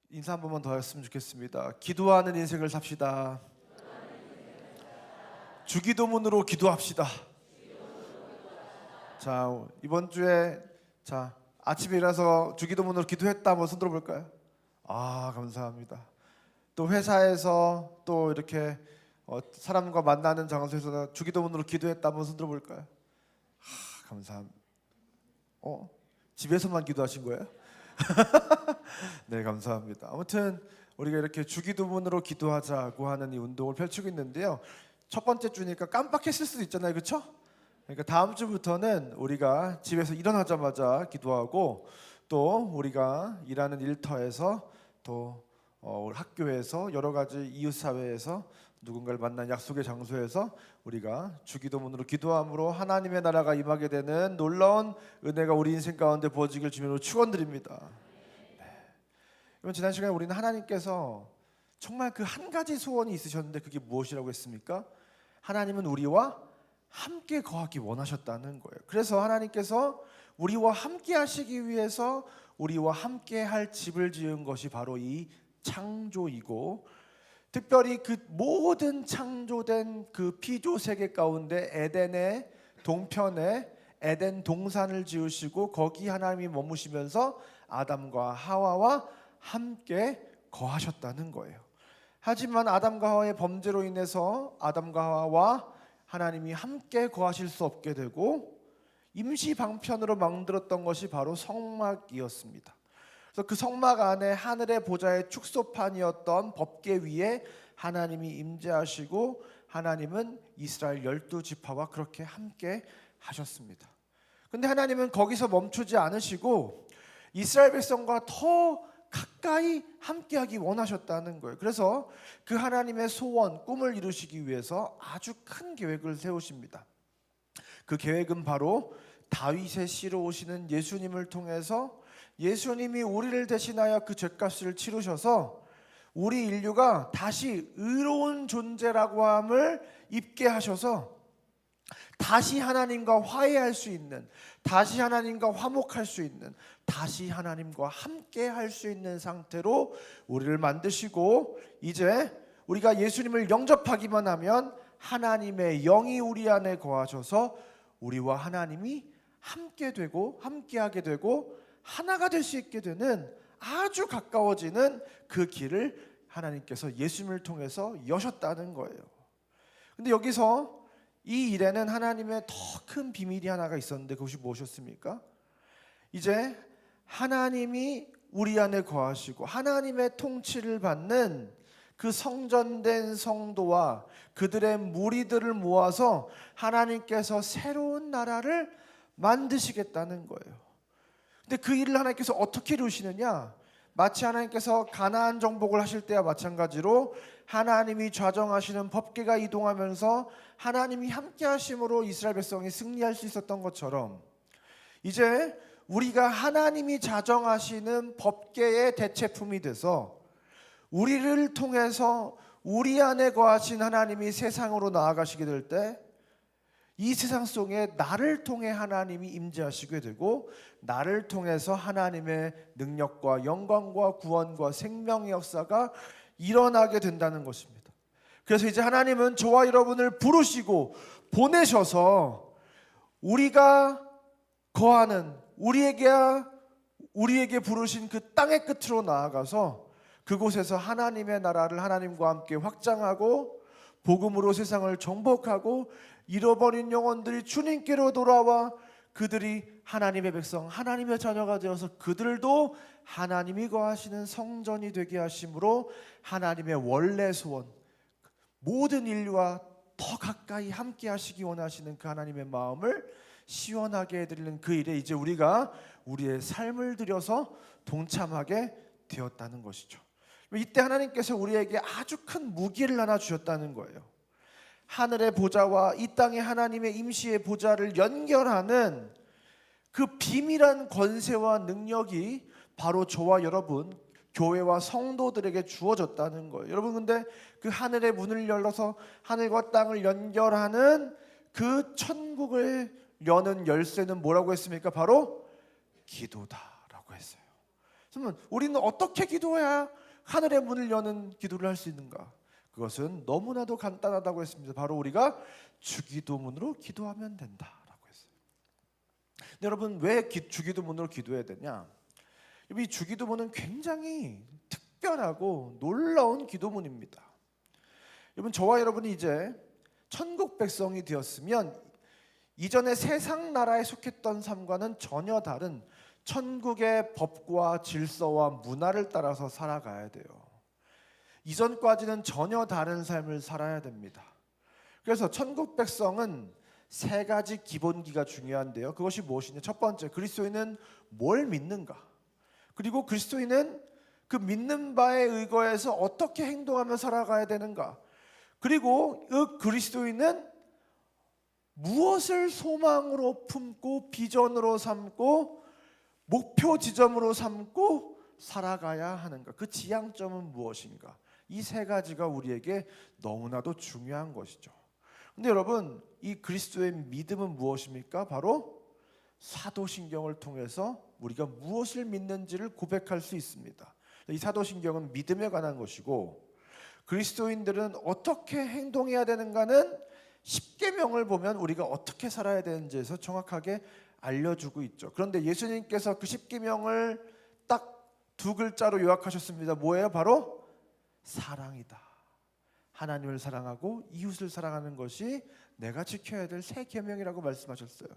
인사 한 번만 더 했으면 좋겠습니다. 기도하는 인생을 삽시다. 주기도문으로 기도합시다. 자, 이번 주에 아침에 일어나서 주기도문으로 기도했다 한번 손 들어볼까요? 아, 감사합니다. 또 회사에서 또 이렇게 사람과 만나는 장소에서 주기도문으로 기도했다 한번 손 들어볼까요? 아, 감사합니다. 집에서만 기도하신 거예요? 네, 감사합니다. 아무튼 우리가 이렇게 주기도문으로 기도하자고 하는 이 운동을 펼치고 있는데요. 첫 번째 주니까 깜빡했을 수도 있잖아요, 그렇죠? 그러니까 다음 주부터는 우리가 집에서 일어나자마자 기도하고, 또 우리가 일하는 일터에서, 또 학교에서, 여러 가지 이웃 사회에서 누군가를 만난 약속의 장소에서 우리가 주기도문으로 기도함으로 하나님의 나라가 임하게 되는 놀라운 은혜가 우리 인생 가운데 부어지길 주님으로 축원드립니다. 이번 지난 시간에 우리는 하나님께서 정말 그 한 가지 소원이 있으셨는데 그게 무엇이라고 했습니까? 하나님은 우리와 함께 거하기 원하셨다는 거예요. 그래서 하나님께서 우리와 함께 하시기 위해서 우리와 함께 할 집을 지은 것이 바로 이 창조이고, 특별히 그 모든 창조된 그 피조 세계 가운데 에덴의 동편에 에덴 동산을 지으시고 거기 하나님이 머무시면서 아담과 하와와 함께 거하셨다는 거예요. 하지만 아담과 하와의 범죄로 인해서 아담과 하와와 하나님이 함께 거하실 수 없게 되고 임시 방편으로 만들었던 것이 바로 성막이었습니다. 그래서 그 성막 안에 하늘의 보좌의 축소판이었던 법궤 위에 하나님이 임재하시고 하나님은 이스라엘 12지파와 그렇게 함께 하셨습니다. 근데 하나님은 거기서 멈추지 않으시고 이스라엘 백성과 더 가까이 함께하기 원하셨다는 거예요. 그래서 그 하나님의 소원, 꿈을 이루시기 위해서 아주 큰 계획을 세우십니다. 그 계획은 바로 다윗의 씨로 오시는 예수님을 통해서 예수님이 우리를 대신하여 그 죄값을 치르셔서 우리 인류가 다시 의로운 존재라고 함을 입게 하셔서 다시 하나님과 화해할 수 있는, 다시 하나님과 화목할 수 있는, 다시 하나님과 함께 할 수 있는 상태로 우리를 만드시고, 이제 우리가 예수님을 영접하기만 하면 하나님의 영이 우리 안에 거하셔서 우리와 하나님이 함께 되고 함께하게 되고 하나가 될 수 있게 되는 아주 가까워지는 그 길을 하나님께서 예수님을 통해서 여셨다는 거예요. 근데 여기서 이 일에는 하나님의 더 큰 비밀이 하나가 있었는데 그것이 무엇이었습니까? 이제 하나님이 우리 안에 거하시고 하나님의 통치를 받는 그 성전된 성도와 그들의 무리들을 모아서 하나님께서 새로운 나라를 만드시겠다는 거예요. 근데 그 일을 하나님께서 어떻게 이루시느냐? 마치 하나님께서 가나안 정복을 하실 때와 마찬가지로 하나님이 좌정하시는 법궤가 이동하면서 하나님이 함께 하심으로 이스라엘 백성이 승리할 수 있었던 것처럼 이제 우리가 하나님이 좌정하시는 법궤의 대체품이 돼서 우리를 통해서 우리 안에 거하신 하나님이 세상으로 나아가시게 될 때 이 세상 속에 나를 통해 하나님이 임재하시게 되고 나를 통해서 하나님의 능력과 영광과 구원과 생명의 역사가 일어나게 된다는 것입니다. 그래서 이제 하나님은 저와 여러분을 부르시고 보내셔서 우리가 거하는 우리에게 부르신 그 땅의 끝으로 나아가서 그곳에서 하나님의 나라를 하나님과 함께 확장하고 복음으로 세상을 정복하고 잃어버린 영혼들이 주님께로 돌아와 그들이 하나님의 백성, 하나님의 자녀가 되어서 그들도 하나님이 거하시는 성전이 되게 하심으로 하나님의 원래 소원, 모든 인류와 더 가까이 함께 하시기 원하시는 그 하나님의 마음을 시원하게 해드리는 그 일에 이제 우리가 우리의 삶을 들여서 동참하게 되었다는 것이죠. 이때 하나님께서 우리에게 아주 큰 무기를 하나 주셨다는 거예요. 하늘의 보좌와 이 땅의 하나님의 임시의 보좌를 연결하는 그 비밀한 권세와 능력이 바로 저와 여러분, 교회와 성도들에게 주어졌다는 거예요. 여러분, 근데 그 하늘의 문을 열어서 하늘과 땅을 연결하는 그 천국을 여는 열쇠는 뭐라고 했습니까? 바로 기도다라고 했어요. 그러면 우리는 어떻게 기도해야 하늘의 문을 여는 기도를 할 수 있는가? 그것은 너무나도 간단하다고 했습니다. 바로 우리가 주기도문으로 기도하면 된다라고 했어요. 근데 여러분, 왜 주기도문으로 기도해야 되냐? 이 주기도문은 굉장히 특별하고 놀라운 기도문입니다. 여러분, 저와 여러분이 이제 천국 백성이 되었으면 이전에 세상 나라에 속했던 삶과는 전혀 다른 천국의 법과 질서와 문화를 따라서 살아가야 돼요. 이전까지는 전혀 다른 삶을 살아야 됩니다. 그래서 천국 백성은 세 가지 기본기가 중요한데요. 그것이 무엇이냐? 첫 번째, 그리스도인은 뭘 믿는가? 그리고 그리스도인은 그 믿는 바에 의거해서 어떻게 행동하며 살아가야 되는가? 그리고 그 그리스도인은 무엇을 소망으로 품고 비전으로 삼고 목표 지점으로 삼고 살아가야 하는가? 그 지향점은 무엇인가? 이 세 가지가 우리에게 너무나도 중요한 것이죠. 근데 여러분, 이 그리스도의 믿음은 무엇입니까? 바로 사도신경을 통해서 우리가 무엇을 믿는지를 고백할 수 있습니다. 이 사도신경은 믿음에 관한 것이고, 그리스도인들은 어떻게 행동해야 되는가는 십계명을 보면 우리가 어떻게 살아야 되는지에서 정확하게 알려주고 있죠. 그런데 예수님께서 그 십계명을 딱 두 글자로 요약하셨습니다. 뭐예요? 바로 사랑이다. 하나님을 사랑하고 이웃을 사랑하는 것이 내가 지켜야 될 새 계명이라고 말씀하셨어요.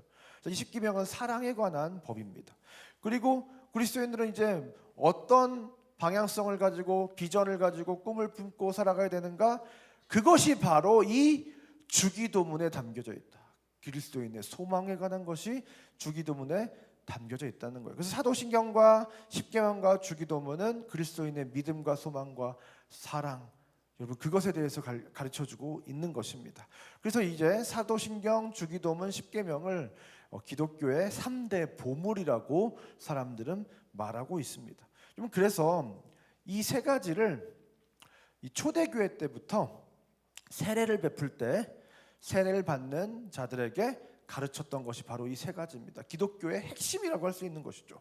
이 십계명은 사랑에 관한 법입니다. 그리고 그리스도인들은 이제 어떤 방향성을 가지고 비전을 가지고 꿈을 품고 살아가야 되는가? 그것이 바로 이 주기도문에 담겨져 있다. 그리스도인의 소망에 관한 것이 주기도문에 담겨져 있다는 거예요. 그래서 사도신경과 십계명과 주기도문은 그리스도인의 믿음과 소망과 사랑, 여러분 그것에 대해서 가르쳐주고 있는 것입니다. 그래서 이제 사도신경, 주기도문, 십계명을 기독교의 3대 보물이라고 사람들은 말하고 있습니다. 그래서 이 세 가지를 이 초대교회 때부터 세례를 베풀 때 세례를 받는 자들에게 가르쳤던 것이 바로 이 세 가지입니다. 기독교의 핵심이라고 할 수 있는 것이죠.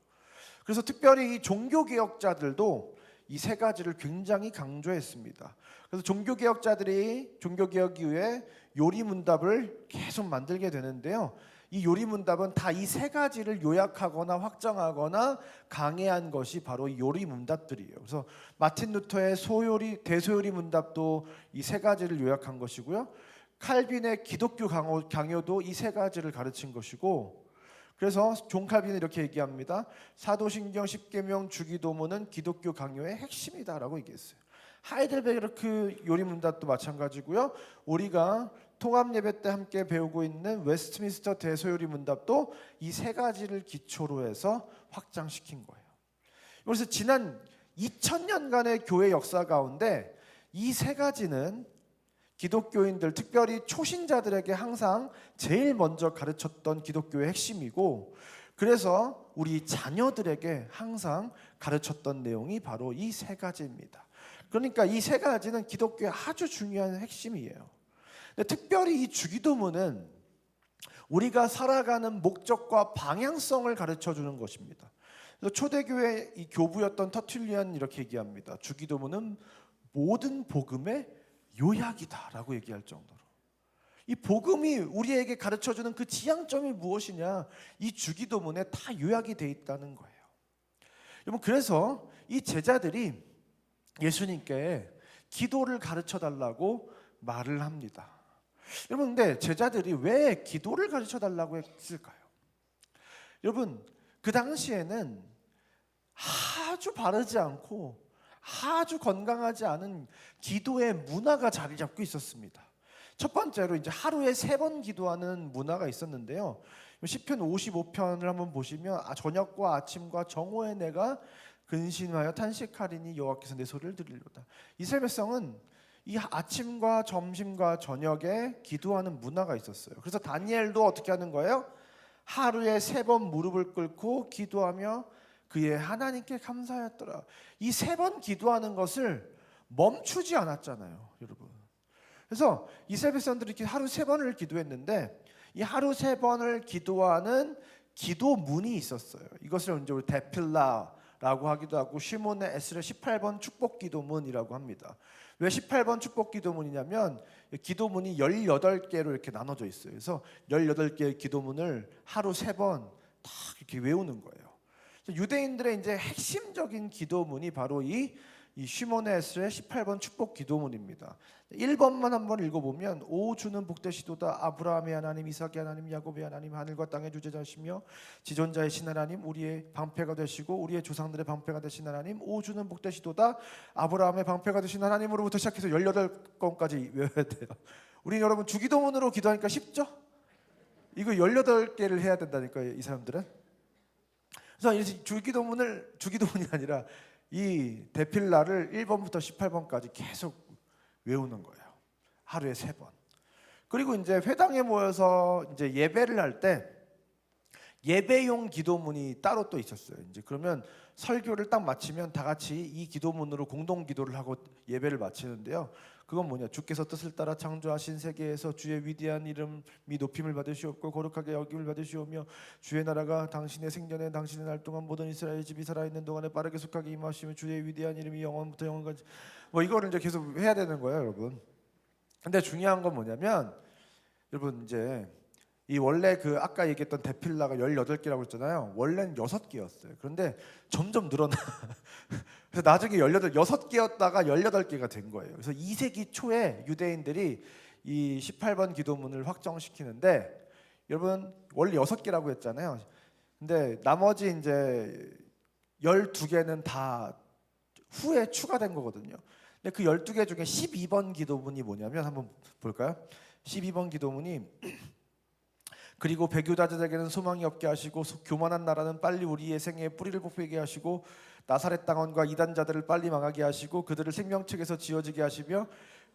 그래서 특별히 이 종교개혁자들도 이 세 가지를 굉장히 강조했습니다. 그래서 종교개혁자들이 종교개혁 이후에 요리문답을 계속 만들게 되는데요. 이 요리문답은 다 이 세 가지를 요약하거나 확장하거나 강해한 것이 바로 이 요리문답들이에요. 그래서 마틴 루터의 대소요리 문답도 이 세 가지를 요약한 것이고요. 칼빈의 기독교 강요도 이 세 가지를 가르친 것이고, 그래서 존 칼빈은 이렇게 얘기합니다. 사도신경, 십계명, 주기도문은 기독교 강요의 핵심이다라고 얘기했어요. 하이델베르크 요리문답도 마찬가지고요. 우리가 통합예배 때 함께 배우고 있는 웨스트민스터 대소요리문답도 이 세 가지를 기초로 해서 확장시킨 거예요. 그래서 지난 2000년간의 교회 역사 가운데 이 세 가지는 기독교인들, 특별히 초신자들에게 항상 제일 먼저 가르쳤던 기독교의 핵심이고, 그래서 우리 자녀들에게 항상 가르쳤던 내용이 바로 이 세 가지입니다. 그러니까 이 세 가지는 기독교의 아주 중요한 핵심이에요. 근데 특별히 이 주기도문은 우리가 살아가는 목적과 방향성을 가르쳐주는 것입니다. 그래서 초대교회 이 교부였던 터툴리안 이렇게 얘기합니다. 주기도문은 모든 복음의 요약이다라고 얘기할 정도로, 이 복음이 우리에게 가르쳐주는 그 지향점이 무엇이냐, 이 주기도문에 다 요약이 돼 있다는 거예요. 여러분, 그래서 이 제자들이 예수님께 기도를 가르쳐달라고 말을 합니다. 여러분, 근데 제자들이 왜 기도를 가르쳐달라고 했을까요? 여러분, 그 당시에는 아주 바르지 않고 아주 건강하지 않은 기도의 문화가 자리 잡고 있었습니다. 첫 번째로 이제 하루에 3번 기도하는 문화가 있었는데요. 시편 55편을 한번 보시면 저녁과 아침과 정오에 내가 근신하여 탄식하리니 여호와께서 내 소리를 들으리로다. 이스라엘 백성은 이 아침과 점심과 저녁에 기도하는 문화가 있었어요. 그래서 다니엘도 어떻게 하는 거예요? 하루에 3번 무릎을 꿇고 기도하며 그의 하나님께 감사하였더라. 이 3번 기도하는 것을 멈추지 않았잖아요, 여러분. 그래서 이스라엘 백성들이 이렇게 하루 3번을 기도했는데, 이 하루 3번을 기도하는 기도문이 있었어요. 이것을 이제 우리 데필라 라고 하기도 하고 시몬의 에스겔 18번 축복 기도문이라고 합니다. 왜 18번 축복 기도문이냐면 기도문이 18개로 이렇게 나눠져 있어요. 그래서 18개의 기도문을 하루 3번 다 이렇게 외우는 거예요. 유대인들의 이제 핵심적인 기도문이 바로 이 시몬의 에스겔 18번 축복 기도문입니다. 1번만 한번 읽어보면 오 주는 복되시도다 아브라함의 하나님 이삭의 하나님 야곱의 하나님 하늘과 땅의 주재자시며 지존자의 신 하나님 우리의 방패가 되시고 우리의 조상들의 방패가 되신 하나님 오 주는 복되시도다 아브라함의 방패가 되신 하나님으로부터 시작해서 18건까지 외워야 돼요. 우리 여러분 주기도문으로 기도하니까 쉽죠? 이거 18개를 해야 된다니까요, 이 사람들은. 그래서 주기도문이 아니라 이 대필라를 1번부터 18번까지 계속 외우는 거예요. 하루에 3번. 그리고 이제 회당에 모여서 이제 예배를 할 때 예배용 기도문이 따로 또 있었어요. 이제 그러면 설교를 딱 마치면 다 같이 이 기도문으로 공동 기도를 하고 예배를 마치는데요. 그건 뭐냐? 주께서 뜻을 따라 창조하신 세계에서 주의 위대한 이름이 높임을 받으시옵고 거룩하게 여김을 받으시오며 주의 나라가 당신의 생전에 당신의 날 동안 모든 이스라엘 집이 살아있는 동안에 빠르게 속하게 임하시며 주의 위대한 이름이 영원부터 영원까지 뭐 이거를 이제 계속 해야 되는 거예요, 여러분. 근데 중요한 건 뭐냐면 여러분 이제 이 원래 그 아까 얘기했던 대필라가 18개라고 했잖아요. 원래는 6개였어요. 그런데 점점 늘어나. 그래서 나중에 6개였다가 18개가 된 거예요. 그래서 2세기 초에 유대인들이 이 18번 기도문을 확정시키는데 여러분 원래 6개라고 했잖아요. 근데 나머지 이제 12개는 다 후에 추가된 거거든요. 근데 그 12개 중에 12번 기도문이 뭐냐면 한번 볼까요? 12번 기도문이 그리고 백유다들에게는 소망이 없게 하시고 교만한 나라는 빨리 우리의 생애에 뿌리를 뽑히게 하시고 나사렛 당원과 이단자들을 빨리 망하게 하시고 그들을 생명책에서 지워지게 하시며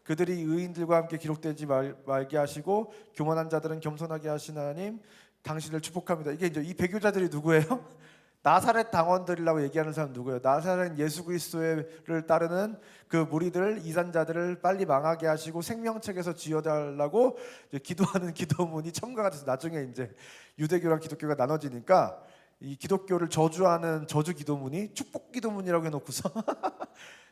그들이 의인들과 함께 기록되지 말게 하시고 교만한 자들은 겸손하게 하신 하나님 당신을 축복합니다. 이게 이제 이 백유자들이 누구예요? 나사렛 당원들이라고 얘기하는 사람 누구예요? 나사렛 예수 그리스도를 따르는 그 무리들 이단자들을 빨리 망하게 하시고 생명책에서 지어달라고 기도하는 기도문이 첨가가 돼서 나중에 이제 유대교랑 기독교가 나눠지니까 이 기독교를 저주하는 저주 기도문이 축복 기도문이라고 해놓고서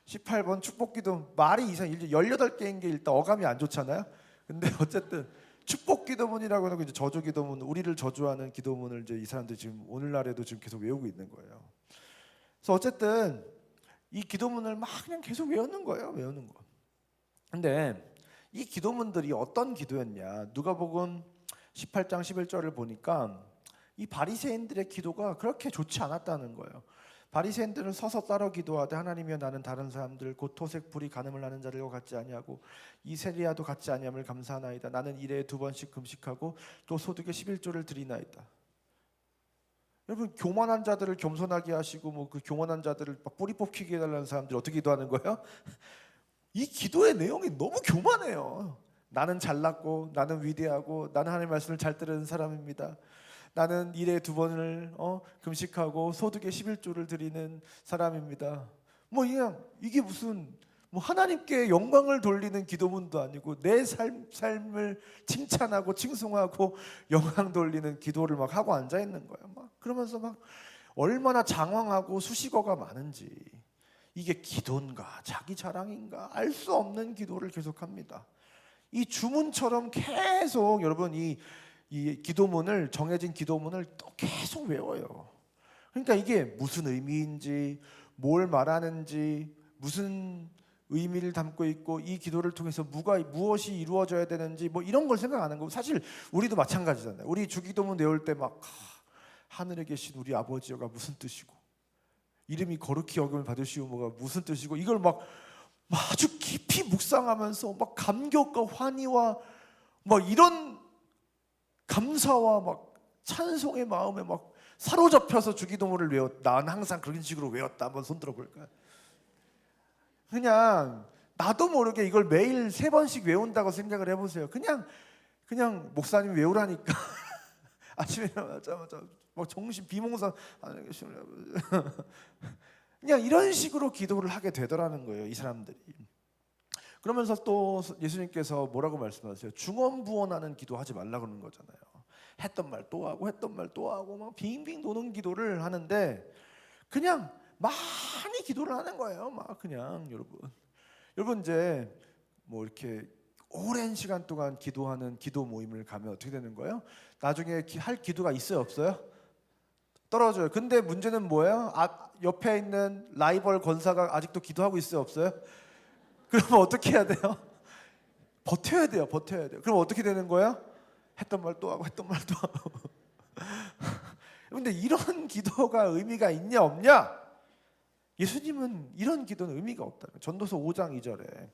18번 축복 기도 말이 이상 18개인 게 일단 어감이 안 좋잖아요. 근데 어쨌든 축복 기도문이라고 하는 이제 저주 기도문, 우리를 저주하는 기도문을 이제 이 사람들이 지금 오늘날에도 지금 계속 외우고 있는 거예요. 그래서 어쨌든 이 기도문을 막 그냥 계속 외우는 거예요, 외우는 거. 근데 이 기도문들이 어떤 기도였냐? 누가복음 18장 11절을 보니까 이 바리새인들의 기도가 그렇게 좋지 않았다는 거예요. 바리새인들은 서서 따로 기도하되 하나님이여 나는 다른 사람들 곧 토색 불이 간음을 하는 자들과 같지 아니하고 이 세리야도 같지 아니함을 감사하나이다. 나는 일해에 2번씩 금식하고 또 소득의 11조를 드리나이다. 여러분 교만한 자들을 겸손하게 하시고 뭐 그 교만한 자들을 막 뿌리 뽑히게 해달라는 사람들이 어떻게 기도하는 거예요? 이 기도의 내용이 너무 교만해요. 나는 잘났고 나는 위대하고 나는 하나님의 말씀을 잘 들은 사람입니다. 나는 일에 2번을 금식하고 소득의 11조를 드리는 사람입니다. 뭐 그냥 이게 무슨 뭐 하나님께 영광을 돌리는 기도문도 아니고 내 삶을 칭찬하고 칭송하고 영광 돌리는 기도를 막 하고 앉아 있는 거예요. 막 그러면서 막 얼마나 장황하고 수식어가 많은지 이게 기도인가 자기 자랑인가 알 수 없는 기도를 계속합니다. 이 주문처럼 계속 여러분 이 기도문을 정해진 기도문을 또 계속 외워요. 그러니까 이게 무슨 의미인지 뭘 말하는지 무슨 의미를 담고 있고 이 기도를 통해서 무엇이 이루어져야 되는지 뭐 이런 걸 생각 안 하는 거고 사실 우리도 마찬가지잖아요. 우리 주기도문 외울 때 막 하늘에 계신 우리 아버지여가 무슨 뜻이고 이름이 거룩히 여김을 받으시오가 무슨 뜻이고 이걸 막 아주 깊이 묵상하면서 막 감격과 환희와 막 이런 감사와 막 찬송의 마음에 막 사로잡혀서 주기도문을 외웠다. 난 항상 그런 식으로 외웠다. 한번 손 들어볼까요? 그냥 나도 모르게 이걸 매일 3번씩 외운다고 생각을 해보세요. 그냥 목사님 외우라니까. 아침에 일어나자마자 막 정신 비몽사 그냥 이런 식으로 기도를 하게 되더라는 거예요, 이 사람들이. 그러면서 또 예수님께서 뭐라고 말씀하세요? 중언부언하는 기도하지 말라고 그러는 거잖아요. 했던 말 또 하고 했던 말 또 하고 막 빙빙 도는 기도를 하는데 그냥 많이 기도를 하는 거예요. 막 그냥 여러분 이제 뭐 이렇게 오랜 시간 동안 기도하는 기도 모임을 가면 어떻게 되는 거예요? 나중에 할 기도가 있어요, 없어요? 떨어져요. 근데 문제는 뭐예요? 옆에 있는 라이벌 권사가 아직도 기도하고 있어요, 없어요? 그러면 어떻게 해야 돼요? 버텨야 돼요. 그럼 어떻게 되는 거예요? 했던 말 또 하고 했던 말 또 하고. 근데 이런 기도가 의미가 있냐 없냐? 예수님은 이런 기도는 의미가 없다. 전도서 5장 2절에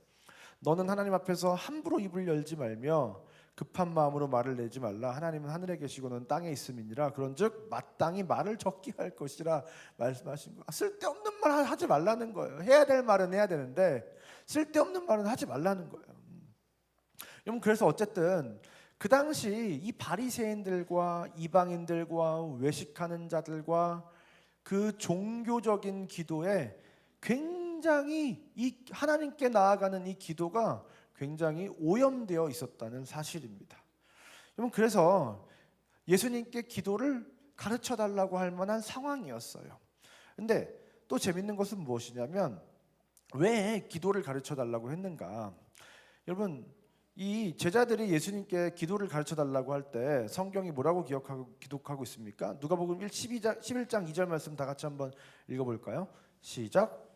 너는 하나님 앞에서 함부로 입을 열지 말며 급한 마음으로 말을 내지 말라. 하나님은 하늘에 계시고 너는 땅에 있음이니라. 그런즉 마땅히 말을 적게 할 것이라 말씀하신 거. 쓸데없는 말 하지 말라는 거예요. 해야 될 말은 해야 되는데 쓸데없는 말은 하지 말라는 거예요. 여러분, 그래서 어쨌든 그 당시 이 바리새인들과 이방인들과 외식하는 자들과 그 종교적인 기도에 굉장히 이 하나님께 나아가는 이 기도가 굉장히 오염되어 있었다는 사실입니다. 여러분, 그래서 예수님께 기도를 가르쳐 달라고 할 만한 상황이었어요. 근데 또 재밌는 것은 무엇이냐면 왜 기도를 가르쳐 달라고 했는가? 여러분, 이 제자들이 예수님께 기도를 가르쳐 달라고 할 때 성경이 뭐라고 기록하고 있습니까? 누가복음 11장 2절 말씀 다 같이 한번 읽어볼까요? 시작.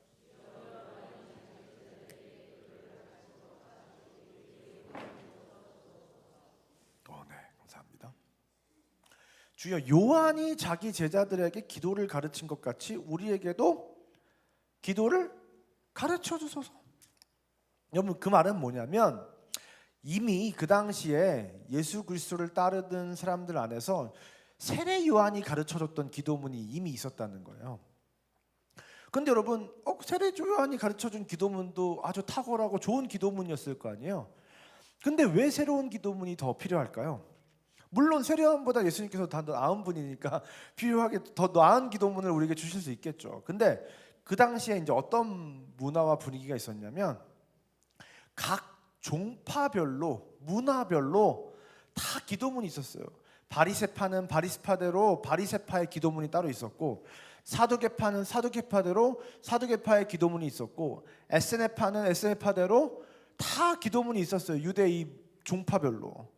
네, 감사합니다. 주여, 요한이 자기 제자들에게 기도를 가르친 것 같이 우리에게도 기도를 가르쳐 주소서. 여러분, 그 말은 뭐냐면 이미 그 당시에 예수 그리스도를 따르던 사람들 안에서 세례 요한이 가르쳐줬던 기도문이 이미 있었다는 거예요. 근데 여러분, 세례 요한이 가르쳐준 기도문도 아주 탁월하고 좋은 기도문이었을 거 아니에요. 근데 왜 새로운 기도문이 더 필요할까요? 물론 세례 요한보다 예수님께서 더 나은 분이니까 필요하게 더 나은 기도문을 우리에게 주실 수 있겠죠. 근데 그 당시에 이제 어떤 문화와 분위기가 있었냐면 각 종파별로, 문화별로 다 기도문이 있었어요. 바리새파는 바리새파대로 바리새파의 기도문이 따로 있었고, 사두개파는 사두개파대로 사두개파의 기도문이 있었고, 에스네파는 에스네파대로 다 기도문이 있었어요. 유대의 종파별로.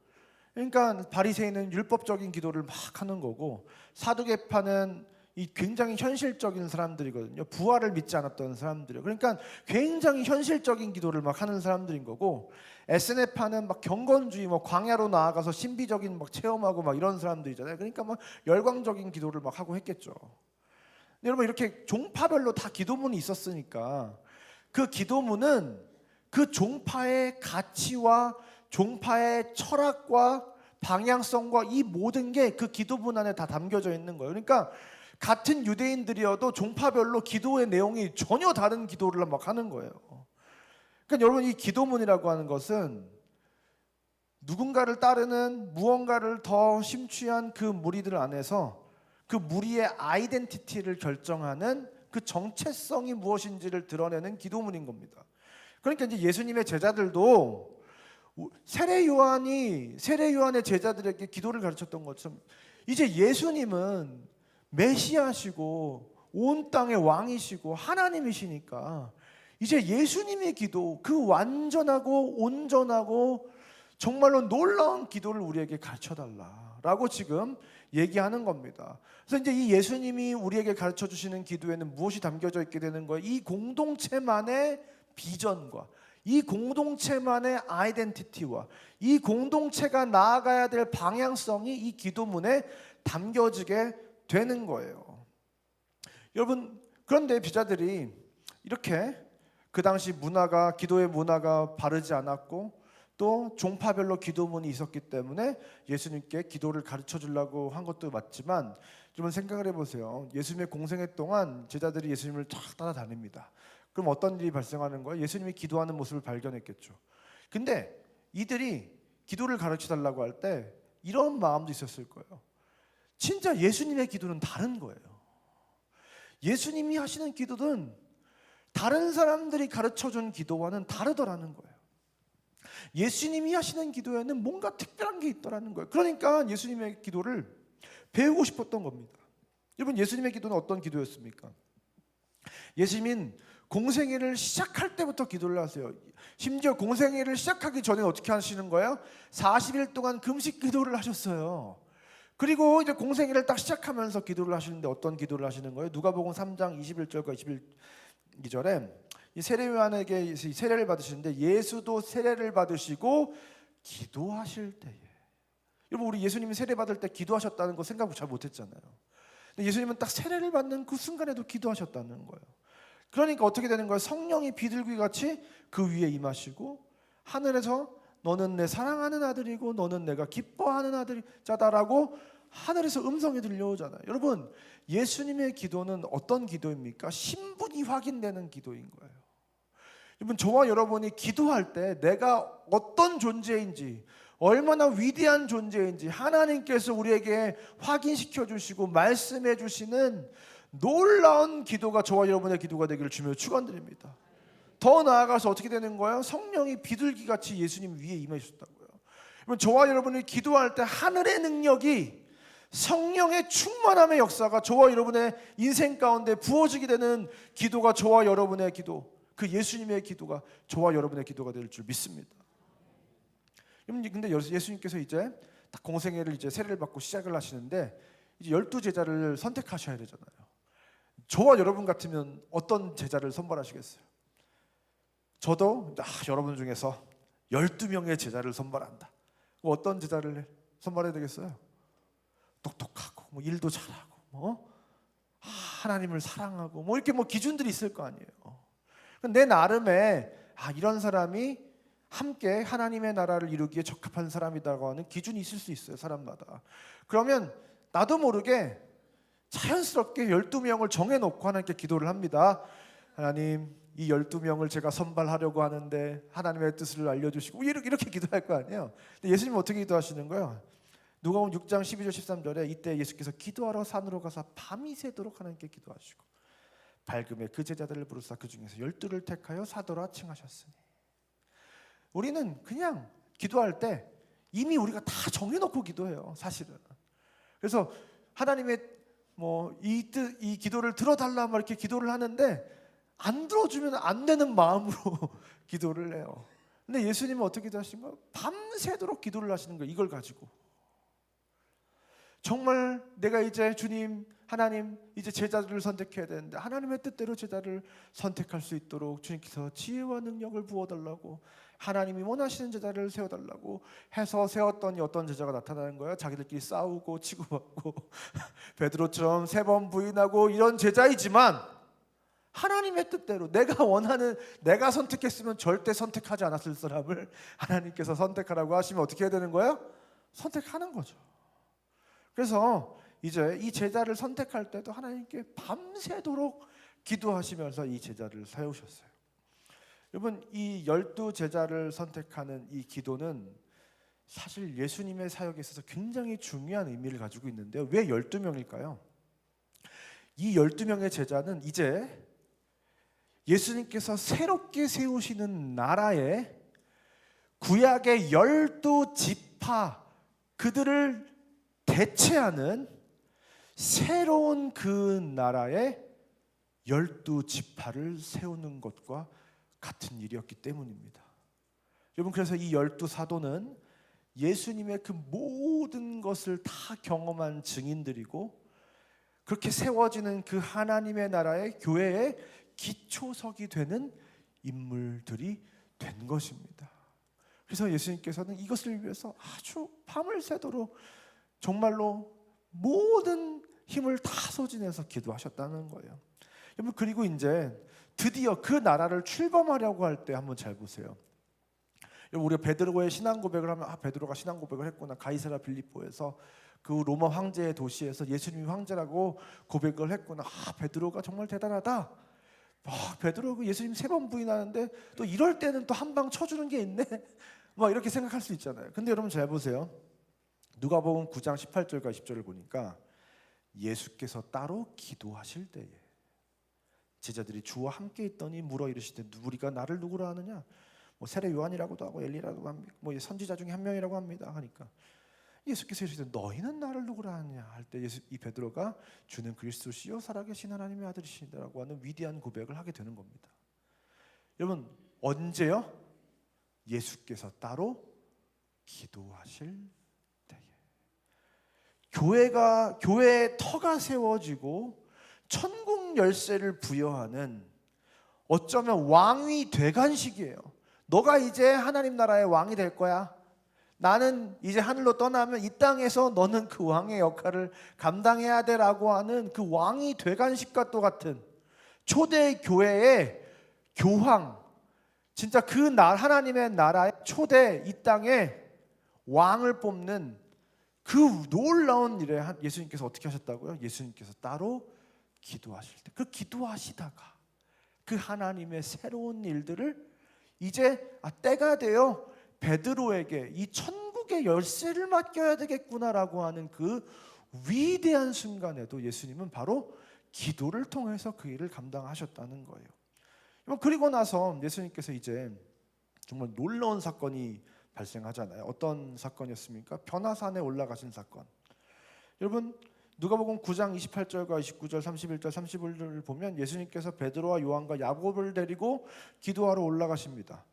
그러니까 바리새인은 율법적인 기도를 막 하는 거고, 사두개파는 이 굉장히 현실적인 사람들이거든요. 부활을 믿지 않았던 사람들이에요. 그러니까 굉장히 현실적인 기도를 막 하는 사람들인 거고, 에스네파는 막 경건주의, 뭐 광야로 나아가서 신비적인 막 체험하고 막 이런 사람들이잖아요. 그러니까 막 열광적인 기도를 막 하고 했겠죠. 근데 여러분, 이렇게 종파별로 다 기도문이 있었으니까 그 기도문은 그 종파의 가치와 종파의 철학과 방향성과 이 모든 게 그 기도문 안에 다 담겨져 있는 거예요. 그러니까 같은 유대인들이어도 종파별로 기도의 내용이 전혀 다른 기도를 막 하는 거예요. 그러니까 여러분, 이 기도문이라고 하는 것은 누군가를 따르는 무언가를 더 심취한 그 무리들 안에서 그 무리의 아이덴티티를 결정하는 그 정체성이 무엇인지를 드러내는 기도문인 겁니다. 그러니까 이제 예수님의 제자들도 세례 요한의 제자들에게 기도를 가르쳤던 것처럼 이제 예수님은 메시아시고 온 땅의 왕이시고 하나님이시니까 이제 예수님의 기도, 그 완전하고 온전하고 정말로 놀라운 기도를 우리에게 가르쳐달라라고 지금 얘기하는 겁니다. 그래서 이제 이 예수님이 우리에게 가르쳐 주시는 기도에는 무엇이 담겨져 있게 되는 거예요? 이 공동체만의 비전과 이 공동체만의 아이덴티티와 이 공동체가 나아가야 될 방향성이 이 기도문에 담겨지게 되는 거예요. 여러분, 그런데 제자들이 이렇게 그 당시 문화가, 기도의 문화가 바르지 않았고 또 종파별로 기도문이 있었기 때문에 예수님께 기도를 가르쳐 주려고 한 것도 맞지만, 좀 생각을 해보세요. 예수님의 공생애 동안 제자들이 예수님을 쫙 따라다닙니다. 그럼 어떤 일이 발생하는 거예요? 예수님이 기도하는 모습을 발견했겠죠. 근데 이들이 기도를 가르쳐 달라고 할 때 이런 마음도 있었을 거예요. 진짜 예수님의 기도는 다른 거예요. 예수님이 하시는 기도는 다른 사람들이 가르쳐준 기도와는 다르더라는 거예요. 예수님이 하시는 기도에는 뭔가 특별한 게 있더라는 거예요. 그러니까 예수님의 기도를 배우고 싶었던 겁니다. 여러분, 예수님의 기도는 어떤 기도였습니까? 예수님은 공생애를 시작할 때부터 기도를 하세요. 심지어 공생애를 시작하기 전에 어떻게 하시는 거예요? 40일 동안 금식 기도를 하셨어요. 그리고 이제 공생애를 딱 시작하면서 기도를 하시는데 어떤 기도를 하시는 거예요? 누가복음 3장 21절과 22절에 이 세례요한에게 세례를 받으시는데 예수도 세례를 받으시고 기도하실 때에, 여러분 우리 예수님이 세례 받을 때 기도하셨다는 거 생각 잘 못했잖아요. 근데 예수님은 딱 세례를 받는 그 순간에도 기도하셨다는 거예요. 그러니까 어떻게 되는 거예요? 성령이 비둘기같이 그 위에 임하시고 하늘에서 너는 내 사랑하는 아들이고 너는 내가 기뻐하는 자다라고 하늘에서 음성이 들려오잖아요. 여러분 예수님의 기도는 어떤 기도입니까? 신분이 확인되는 기도인 거예요. 여러분 저와 여러분이 기도할 때 내가 어떤 존재인지, 얼마나 위대한 존재인지 하나님께서 우리에게 확인시켜 주시고 말씀해 주시는 놀라운 기도가 저와 여러분의 기도가 되기를 주며 축원드립니다. 더 나아가서 어떻게 되는 거예요? 성령이 비둘기같이 예수님 위에 임하셨다고요. 여러분 저와 여러분이 기도할 때 하늘의 능력이, 성령의 충만함의 역사가 저와 여러분의 인생 가운데 부어지게 되는 기도가 저와 여러분의 기도, 그 예수님의 기도가 저와 여러분의 기도가 될 줄 믿습니다. 근데 예수님께서 이제 딱 공생애를 이제 세례를 받고 시작을 하시는데 이제 12제자를 선택하셔야 되잖아요. 저와 여러분 같으면 어떤 제자를 선발하시겠어요? 저도 여러분 중에서 12명의 제자를 선발한다. 어떤 제자를 선발해야 되겠어요? 똑똑하고 일도 잘하고 하나님을 사랑하고 이렇게 기준들이 있을 거 아니에요. 내 나름의 이런 사람이 함께 하나님의 나라를 이루기에 적합한 사람이라고 하는 기준이 있을 수 있어요, 사람마다. 그러면 나도 모르게 자연스럽게 12명을 정해놓고 하나님께 기도를 합니다. 하나님, 이 12명을 제가 선발하려고 하는데 하나님의 뜻을 알려주시고 이렇게 기도할 거 아니에요. 근데 예수님은 어떻게 기도하시는 거예요? 누가복음 6장 12절 13절에 이때 예수께서 기도하러 산으로 가서 밤이 새도록 하나님께 기도하시고 밝음에 그 제자들을 부르사 그 중에서 12를 택하여 사도라 칭하셨으니, 우리는 그냥 기도할 때 이미 우리가 다 정해놓고 기도해요, 사실은. 그래서 하나님의 이 기도를 들어달라 이렇게 기도를 하는데 안 들어주면 안 되는 마음으로 기도를 해요. 근데 예수님은 어떻게 기도하시는 거예요? 밤새도록 기도를 하시는 거예요. 이걸 가지고 정말 내가 이제 주님, 하나님 이제 제자들을 선택해야 되는데 하나님의 뜻대로 제자를 선택할 수 있도록 주님께서 지혜와 능력을 부어달라고, 하나님이 원하시는 제자를 세워달라고 해서 세웠더니 어떤 제자가 나타나는 거예요? 자기들끼리 싸우고 치고받고 베드로처럼 3번 부인하고 이런 제자이지만 하나님의 뜻대로 내가 원하는, 내가 선택했으면 절대 선택하지 않았을 사람을 하나님께서 선택하라고 하시면 어떻게 해야 되는 거예요? 선택하는 거죠. 그래서 이제 이 제자를 선택할 때도 하나님께 밤새도록 기도하시면서 이 제자를 세우셨어요. 여러분 이 12제자를 선택하는 이 기도는 사실 예수님의 사역에 있어서 굉장히 중요한 의미를 가지고 있는데요. 왜 12명일까요? 이 12명의 제자는 이제 예수님께서 새롭게 세우시는 나라의 구약의 12지파, 그들을 대체하는 새로운 그 나라의 12지파를 세우는 것과 같은 일이었기 때문입니다. 여러분 그래서 이 12사도는 예수님의 그 모든 것을 다 경험한 증인들이고 그렇게 세워지는 그 하나님의 나라의 교회의 기초석이 되는 인물들이 된 것입니다. 그래서 예수님께서는 이것을 위해서 아주 밤을 새도록 정말로 모든 힘을 다 소진해서 기도하셨다는 거예요. 여러분 그리고 이제 드디어 그 나라를 출범하려고 할 때 한번 잘 보세요. 여러분 우리가 베드로의 신앙 고백을 하면 베드로가 신앙 고백을 했구나. 가이사랴 빌립보에서 그 로마 황제의 도시에서 예수님이 황제라고 고백을 했구나. 베드로가 정말 대단하다. 베드로가 예수님 3번 부인하는데 또 이럴 때는 또 한 방 쳐주는 게 있네. 이렇게 생각할 수 있잖아요. 근데 여러분 잘 보세요. 누가복음 9장 18절과 20절을 보니까 예수께서 따로 기도하실 때에 제자들이 주와 함께 있더니 물어 이르시되 우리가 나를 누구라 하느냐? 세례 요한이라고도 하고 엘리라고 합니다. 선지자 중에 한 명이라고 합니다. 하니까 예수께서 이르시되 너희는 나를 누구라 하느냐 할 때 이 베드로가 주는 그리스도시요 살아계신 하나님의 아들이시라고 하는 위대한 고백을 하게 되는 겁니다. 여러분, 언제요? 예수께서 따로 기도하실 때에. 교회의 터가 세워지고 천국 열쇠를 부여하는, 어쩌면 왕위 되간식이에요. 너가 이제 하나님 나라의 왕이 될 거야. 나는 이제 하늘로 떠나면 이 땅에서 너는 그 왕의 역할을 감당해야 되라고 하는 그 왕이 되간식과 똑같은 초대 교회의 교황, 진짜 그 하나님의 나라의 초대 이 땅에 왕을 뽑는 그 놀라운 일에 예수님께서 어떻게 하셨다고요? 예수님께서 따로 기도하실 때, 그 기도하시다가 그 하나님의 새로운 일들을 이제 때가 되어 베드로에게 이 천국의 열쇠를 맡겨야 되겠구나라고 하는 그 위대한 순간에도 예수님은 바로 기도를 통해서 그 일을 감당하셨다는 거예요. 그리고 나서 예수님께서 이제 정말 놀라운 사건이 발생하잖아요. 어떤 사건이었습니까? 변화산에 올라가신 사건. 여러분, 누가복음 9장 28절과 29절, 31절, 31절을 보면 예수님께서 베드로와 요한과 야곱을 데리고 기도하러 올라가십니다.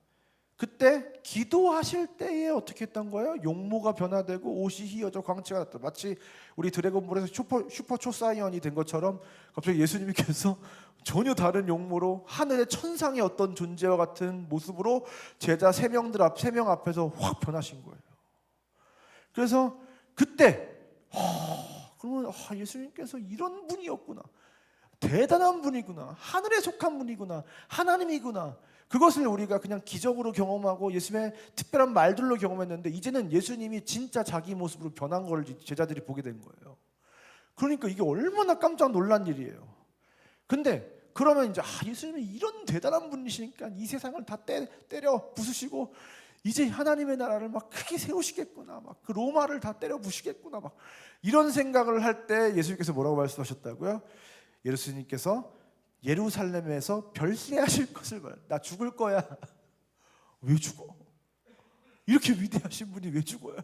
그때 기도하실 때에 어떻게 했던 거예요? 용모가 변화되고 옷이 휘어져 광채가 났다. 마치 우리 드래곤볼에서 슈퍼 초사이언이 된 것처럼 갑자기 예수님께서 전혀 다른 용모로 하늘의 천상의 어떤 존재와 같은 모습으로 제자 3명 앞에서 확 변하신 거예요. 그래서 그때 그러면 예수님께서 이런 분이었구나, 대단한 분이구나, 하늘에 속한 분이구나, 하나님이구나, 그것을 우리가 그냥 기적으로 경험하고 예수님의 특별한 말들로 경험했는데 이제는 예수님이 진짜 자기 모습으로 변한 걸 제자들이 보게 된 거예요. 그러니까 이게 얼마나 깜짝 놀란 일이에요. 근데 그러면 이제 예수님이 이런 대단한 분이시니까 이 세상을 다 때려 부수시고 이제 하나님의 나라를 막 크게 세우시겠구나, 막 그 로마를 다 때려 부시겠구나, 막 이런 생각을 할 때 예수님께서 뭐라고 말씀하셨다고요? 예수님께서 예루살렘에서 별세하실 것을 말. 나 죽을 거야. 왜 죽어? 이렇게 위대하신 분이 왜 죽어요?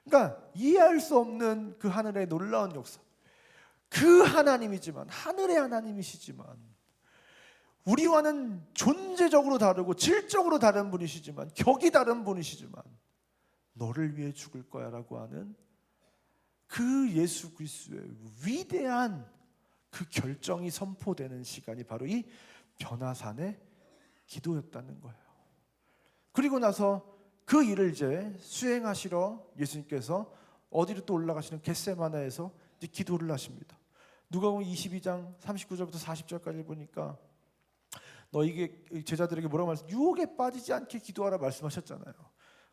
그러니까 이해할 수 없는 그 하늘의 놀라운 역사. 그 하나님이지만, 하늘의 하나님이시지만, 우리와는 존재적으로 다르고 질적으로 다른 분이시지만, 격이 다른 분이시지만 너를 위해 죽을 거야 라고 하는 그 예수 그리스도의 위대한 그 결정이 선포되는 시간이 바로 이 변화산의 기도였다는 거예요. 그리고 나서 그 일을 이제 수행하시러 예수님께서 어디로 또 올라가시는 겟세마네에서 이제 기도를 하십니다. 누가복음 22장 39절부터 40절까지 보니까 너에게 제자들에게 뭐라고 유혹에 빠지지 않게 기도하라 말씀하셨잖아요.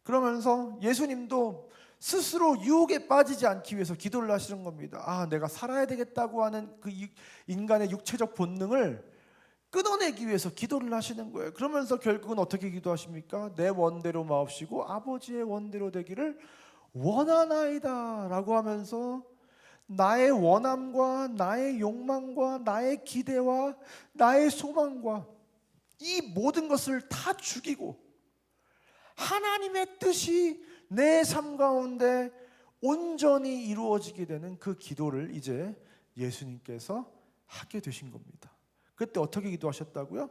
그러면서 예수님도 스스로 유혹에 빠지지 않기 위해서 기도를 하시는 겁니다. 내가 살아야 되겠다고 하는 그 인간의 육체적 본능을 끊어내기 위해서 기도를 하시는 거예요. 그러면서 결국은 어떻게 기도하십니까? 내 원대로 마옵시고 아버지의 원대로 되기를 원하나이다 라고 하면서 나의 원함과 나의 욕망과 나의 기대와 나의 소망과 이 모든 것을 다 죽이고 하나님의 뜻이 내 삶 가운데 온전히 이루어지게 되는 그 기도를 이제 예수님께서 하게 되신 겁니다. 그때 어떻게 기도하셨다고요?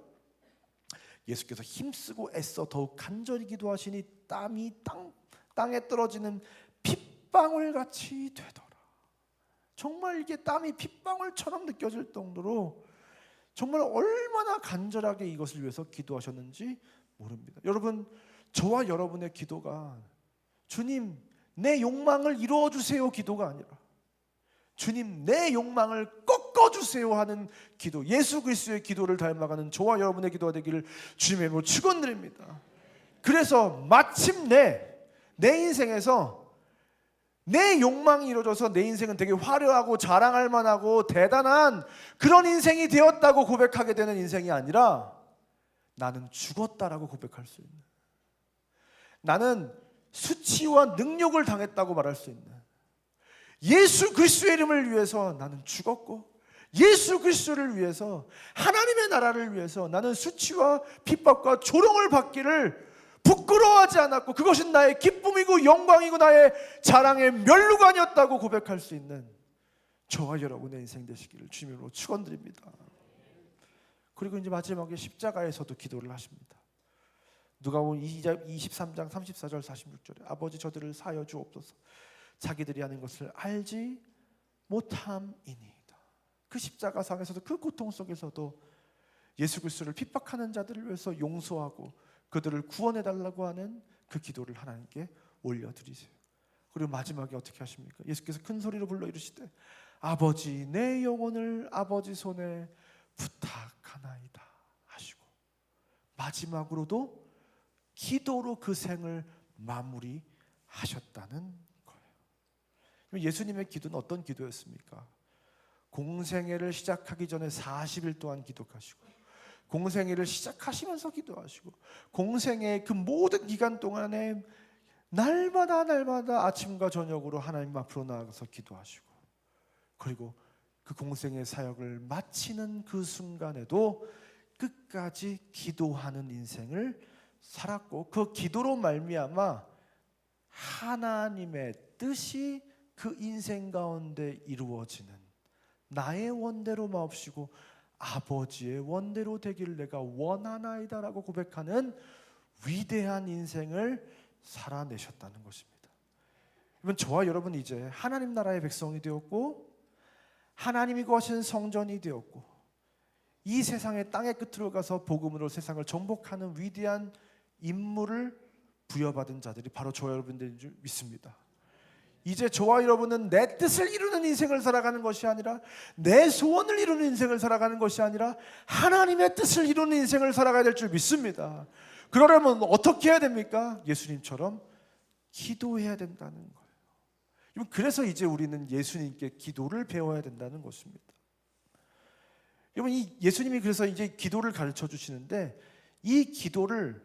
예수께서 힘쓰고 애써 더욱 간절히 기도하시니 땀이 땅에 떨어지는 핏방울 같이 되더라. 정말 이게 땀이 핏방울처럼 느껴질 정도로 정말 얼마나 간절하게 이것을 위해서 기도하셨는지 모릅니다. 여러분, 저와 여러분의 기도가 주님 내 욕망을 이루어주세요 기도가 아니라 주님 내 욕망을 꺾어주세요 하는 기도, 예수 그리스도의 기도를 닮아가는 저와 여러분의 기도가 되기를 주님의 이름으로 축원드립니다. 그래서 마침내 내 인생에서 내 욕망이 이루어져서 내 인생은 되게 화려하고 자랑할 만하고 대단한 그런 인생이 되었다고 고백하게 되는 인생이 아니라 나는 죽었다라고 고백할 수 있는, 나는 수치와 능욕을 당했다고 말할 수 있는, 예수 그리스도의 이름을 위해서 나는 죽었고 예수 그리스도를 위해서 하나님의 나라를 위해서 나는 수치와 핍박과 조롱을 받기를 부끄러워하지 않았고 그것이 나의 기쁨이고 영광이고 나의 자랑의 면류관이었다고 고백할 수 있는 저와 여러분의 인생 되시기를 주님으로 축원드립니다. 그리고 이제 마지막에 십자가에서도 기도를 하십니다. 누가복음 23장 34절 46절에 아버지 저들을 사하여 주옵소서 자기들이 하는 것을 알지 못함이니이다. 그 십자가상에서도 그 고통 속에서도 예수 그리스도를 핍박하는 자들을 위해서 용서하고 그들을 구원해달라고 하는 그 기도를 하나님께 올려드리세요. 그리고 마지막에 어떻게 하십니까? 예수께서 큰 소리로 불러 이르시되 아버지 내 영혼을 아버지 손에 부탁하나이다 하시고 마지막으로도 기도로 그 생을 마무리하셨다는 거예요. 예수님의 기도는 어떤 기도였습니까? 공생애를 시작하기 전에 40일 동안 기도하시고 공생애를 시작하시면서 기도하시고 공생애의 그 모든 기간 동안에 날마다 아침과 저녁으로 하나님 앞으로 나아가서 기도하시고 그리고 그 공생의 사역을 마치는 그 순간에도 끝까지 기도하는 인생을 살았고 그 기도로 말미암아 하나님의 뜻이 그 인생 가운데 이루어지는 나의 원대로 마옵시고 아버지의 원대로 되기를 내가 원하나이다라고 고백하는 위대한 인생을 살아내셨다는 것입니다. 여러분 저와 여러분 이제 하나님 나라의 백성이 되었고 하나님이 거하신 성전이 되었고 이 세상의 땅의 끝으로 가서 복음으로 세상을 정복하는 위대한 임무를 부여받은 자들이 바로 저와 여러분들인 줄 믿습니다. 이제 저와 여러분은 내 뜻을 이루는 인생을 살아가는 것이 아니라 내 소원을 이루는 인생을 살아가는 것이 아니라 하나님의 뜻을 이루는 인생을 살아가야 될 줄 믿습니다. 그러려면 어떻게 해야 됩니까? 예수님처럼 기도해야 된다는 거예요. 그래서 이제 우리는 예수님께 기도를 배워야 된다는 것입니다. 여러분 이 예수님이 그래서 이제 기도를 가르쳐 주시는데 이 기도를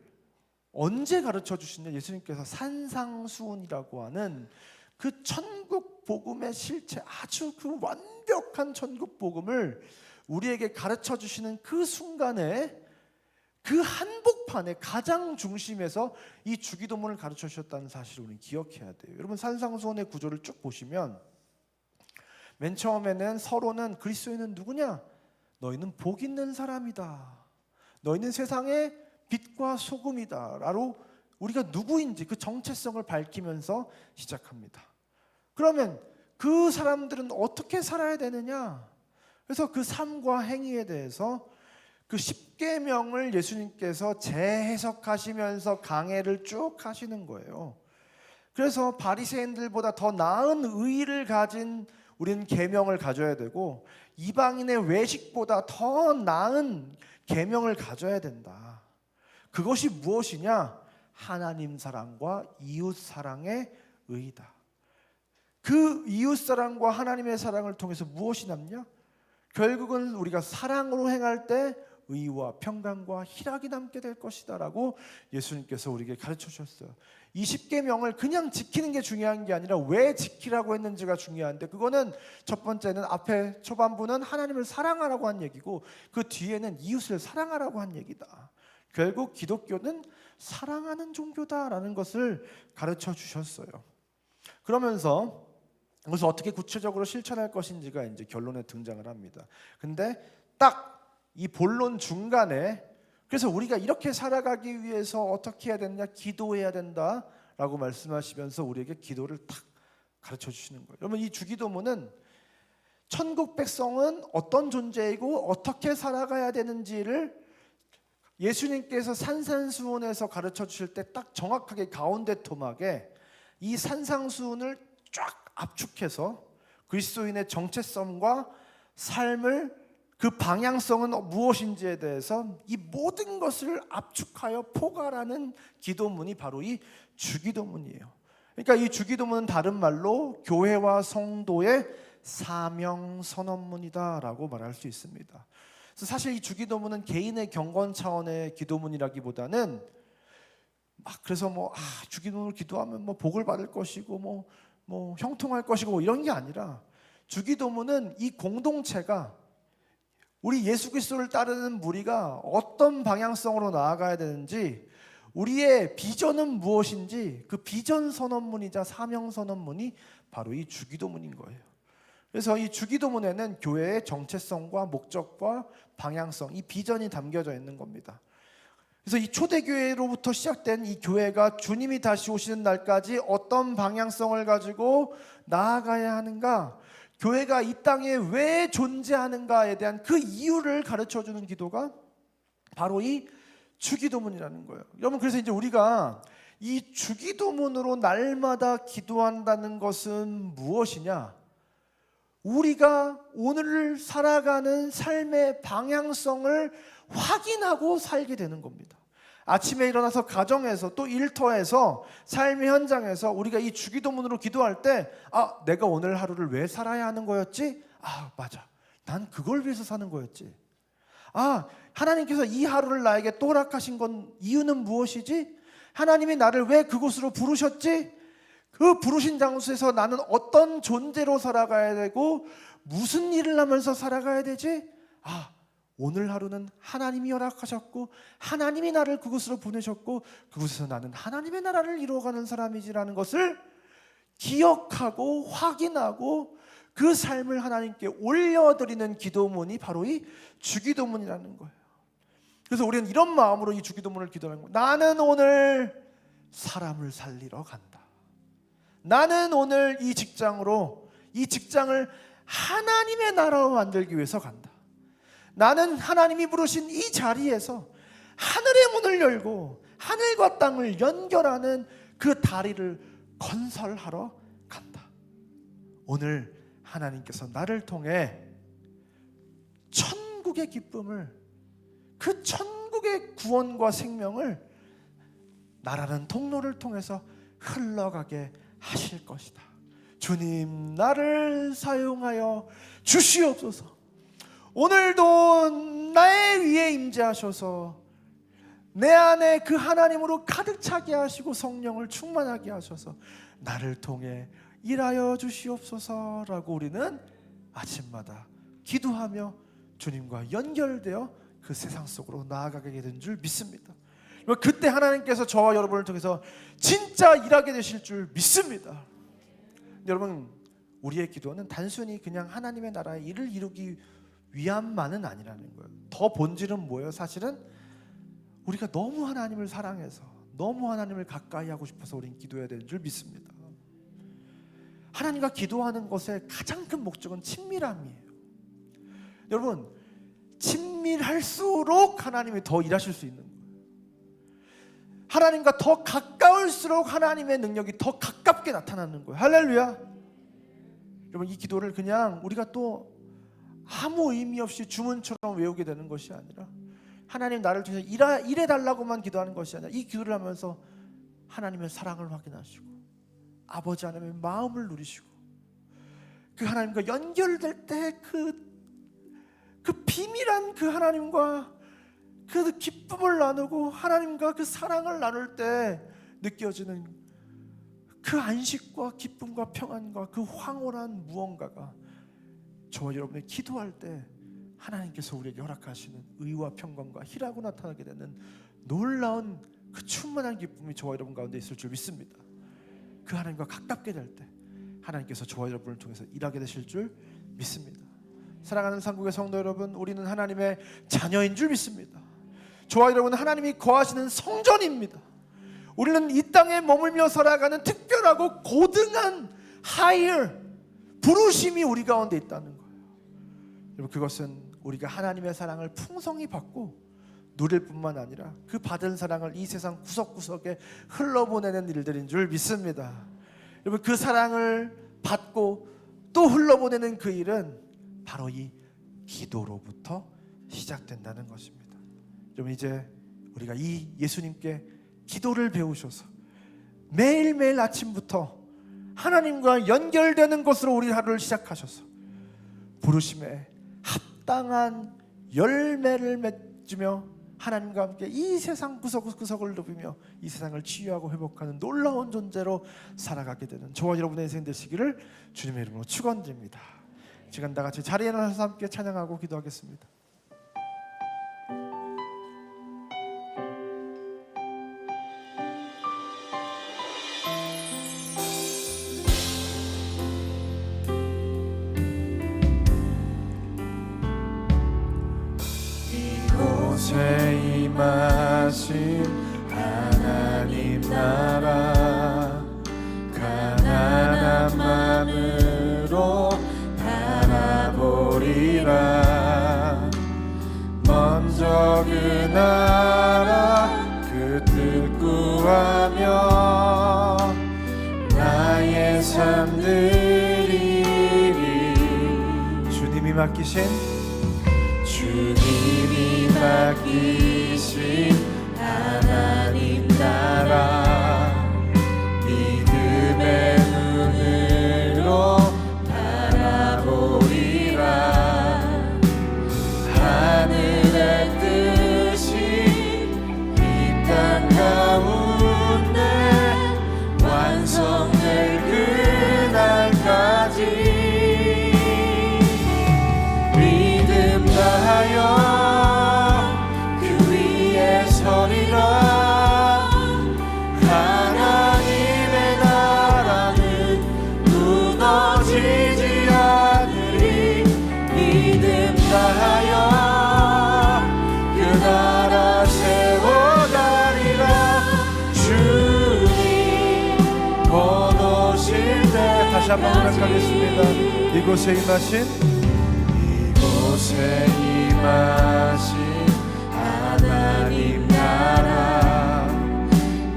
언제 가르쳐 주시냐? 예수님께서 산상수훈이라고 하는 그 천국 복음의 실체 아주 그 완벽한 천국 복음을 우리에게 가르쳐 주시는 그 순간에 그 한복판의 가장 중심에서 이 주기도문을 가르쳐 주셨다는 사실을 우리는 기억해야 돼요. 여러분 산상수훈의 구조를 쭉 보시면 맨 처음에는 서로는 그리스도인은 누구냐? 너희는 복 있는 사람이다. 너희는 세상의 빛과 소금이다. 라로 우리가 누구인지 그 정체성을 밝히면서 시작합니다. 그러면 그 사람들은 어떻게 살아야 되느냐? 그래서 그 삶과 행위에 대해서 그 십계명을 예수님께서 재해석하시면서 강해를 쭉 하시는 거예요. 그래서 바리새인들보다 더 나은 의의를 가진 우리는 계명을 가져야 되고 이방인의 외식보다 더 나은 계명을 가져야 된다. 그것이 무엇이냐? 하나님 사랑과 이웃 사랑의 의의다. 그 이웃 사랑과 하나님의 사랑을 통해서 무엇이 남냐? 결국은 우리가 사랑으로 행할 때 의와 평강과 희락이 남게 될 것이다 라고 예수님께서 우리에게 가르쳐 주셨어요. 이 십계명을 그냥 지키는 게 중요한 게 아니라 왜 지키라고 했는지가 중요한데 그거는 첫 번째는 앞에 초반부는 하나님을 사랑하라고 한 얘기고 그 뒤에는 이웃을 사랑하라고 한 얘기다. 결국 기독교는 사랑하는 종교다라는 것을 가르쳐 주셨어요. 그러면서 그것을 어떻게 구체적으로 실천할 것인지가 이제 결론에 등장을 합니다. 근데 딱 이 본론 중간에 그래서 우리가 이렇게 살아가기 위해서 어떻게 해야 되느냐? 기도해야 된다라고 말씀하시면서 우리에게 기도를 탁 가르쳐 주시는 거예요. 여러분 이 주기도문은 천국 백성은 어떤 존재이고 어떻게 살아가야 되는지를 예수님께서 산상수훈에서 가르쳐 주실 때 딱 정확하게 가운데 토막에 이 산상수훈을 쫙 압축해서 그리스도인의 정체성과 삶을 그 방향성은 무엇인지에 대해서 이 모든 것을 압축하여 포괄하는 기도문이 바로 이 주기도문이에요. 그러니까 이 주기도문은 다른 말로 교회와 성도의 사명 선언문이다라고 말할 수 있습니다. 그래서 사실 이 주기도문은 개인의 경건 차원의 기도문이라기보다는 막 그래서 주기도문을 기도하면 복을 받을 것이고 형통할 것이고 이런 게 아니라 주기도문은 이 공동체가 우리 예수 그리스도를 따르는 무리가 어떤 방향성으로 나아가야 되는지 우리의 비전은 무엇인지 그 비전 선언문이자 사명 선언문이 바로 이 주기도문인 거예요. 그래서 이 주기도문에는 교회의 정체성과 목적과 방향성, 이 비전이 담겨져 있는 겁니다. 그래서 이 초대교회로부터 시작된 이 교회가 주님이 다시 오시는 날까지 어떤 방향성을 가지고 나아가야 하는가, 교회가 이 땅에 왜 존재하는가에 대한 그 이유를 가르쳐주는 기도가 바로 이 주기도문이라는 거예요. 여러분, 그래서 이제 우리가 이 주기도문으로 날마다 기도한다는 것은 무엇이냐? 우리가 오늘 살아가는 삶의 방향성을 확인하고 살게 되는 겁니다. 아침에 일어나서 가정에서 또 일터에서 삶의 현장에서 우리가 이 주기도문으로 기도할 때 내가 오늘 하루를 왜 살아야 하는 거였지? 맞아, 난 그걸 위해서 사는 거였지. 하나님께서 이 하루를 나에게 또 허락하신 건 이유는 무엇이지? 하나님이 나를 왜 그곳으로 부르셨지? 그 부르신 장소에서 나는 어떤 존재로 살아가야 되고 무슨 일을 하면서 살아가야 되지? 오늘 하루는 하나님이 허락하셨고 하나님이 나를 그곳으로 보내셨고 그곳에서 나는 하나님의 나라를 이루어가는 사람이지라는 것을 기억하고 확인하고 그 삶을 하나님께 올려드리는 기도문이 바로 이 주기도문이라는 거예요. 그래서 우리는 이런 마음으로 이 주기도문을 기도하는 거예요. 나는 오늘 사람을 살리러 간다. 나는 오늘 이 직장으로 이 직장을 하나님의 나라로 만들기 위해서 간다. 나는 하나님이 부르신 이 자리에서 하늘의 문을 열고 하늘과 땅을 연결하는 그 다리를 건설하러 간다. 오늘 하나님께서 나를 통해 천국의 기쁨을, 그 천국의 구원과 생명을 나라는 통로를 통해서 흘러가게 하실 것이다. 주님, 나를 사용하여 주시옵소서. 오늘도 나의 위에 임재하셔서 내 안에 그 하나님으로 가득 차게 하시고 성령을 충만하게 하셔서 나를 통해 일하여 주시옵소서라고 우리는 아침마다 기도하며 주님과 연결되어 그 세상 속으로 나아가게 된 줄 믿습니다. 그때 하나님께서 저와 여러분을 통해서 진짜 일하게 되실 줄 믿습니다. 여러분, 우리의 기도는 단순히 그냥 하나님의 나라의 일을 이루기 위함만은 아니라는 거예요. 더 본질은 뭐예요? 사실은 우리가 너무 하나님을 사랑해서 너무 하나님을 가까이 하고 싶어서 우리는 기도해야 되는 줄 믿습니다. 하나님과 기도하는 것의 가장 큰 목적은 친밀함이에요. 여러분, 친밀할수록 하나님이 더 일하실 수 있는 거예요. 하나님과 더 가까울수록 하나님의 능력이 더 가깝게 나타나는 거예요. 할렐루야. 여러분, 이 기도를 그냥 우리가 또 아무 의미 없이 주문처럼 외우게 되는 것이 아니라 하나님 나를 통해서 일해달라고만 기도하는 것이 아니라 이 기도를 하면서 하나님의 사랑을 확인하시고 아버지 하나님의 마음을 누리시고 그 하나님과 연결될 때 그 비밀한 그 하나님과 그 기쁨을 나누고 하나님과 그 사랑을 나눌 때 느껴지는 그 안식과 기쁨과 평안과 그 황홀한 무언가가 저와 여러분의 기도할 때 하나님께서 우리에게 허락하시는 의와 평강과 희락으로 나타나게 되는 놀라운 그 충만한 기쁨이 저와 여러분 가운데 있을 줄 믿습니다. 그 하나님과 가깝게 될 때 하나님께서 저와 여러분을 통해서 일하게 되실 줄 믿습니다. 사랑하는 상국의 성도 여러분, 우리는 하나님의 자녀인 줄 믿습니다. 저와 여러분은 하나님이 거하시는 성전입니다. 우리는 이 땅에 머물며 살아가는 특별하고 고등한 하이어 부르심이 우리 가운데 있다는 거예요. 여러분, 그것은 우리가 하나님의 사랑을 풍성히 받고 누릴 뿐만 아니라 그 받은 사랑을 이 세상 구석구석에 흘러보내는 일들인 줄 믿습니다. 여러분, 그 사랑을 받고 또 흘러보내는 그 일은 바로 이 기도로부터 시작된다는 것입니다. 여러분, 이제 우리가 이 예수님께 기도를 배우셔서 매일매일 아침부터 하나님과 연결되는 것으로 우리 하루를 시작하셔서 부르심에 합당한 열매를 맺으며 하나님과 함께 이 세상 구석구석을 누비며 이 세상을 치유하고 회복하는 놀라운 존재로 살아가게 되는 저와 여러분의 인생 되시기를 주님의 이름으로 축원드립니다. 시간 다 같이 자리에 일어나서 함께 찬양하고 기도하겠습니다. 맡기신 하나님 나라 믿음의 눈으로 바라보리라. 하늘의 뜻이 이 땅 가운데 완성될 그날까지 믿음 다하여 그 위에 서리라. 하나님의 나라는 무너지지 않으리. 믿음 다하여 그 나라 세워가리라. 주님 곧 오실 때 다시 한번 고백하겠습니다. 이곳에 임하신 하나님 나라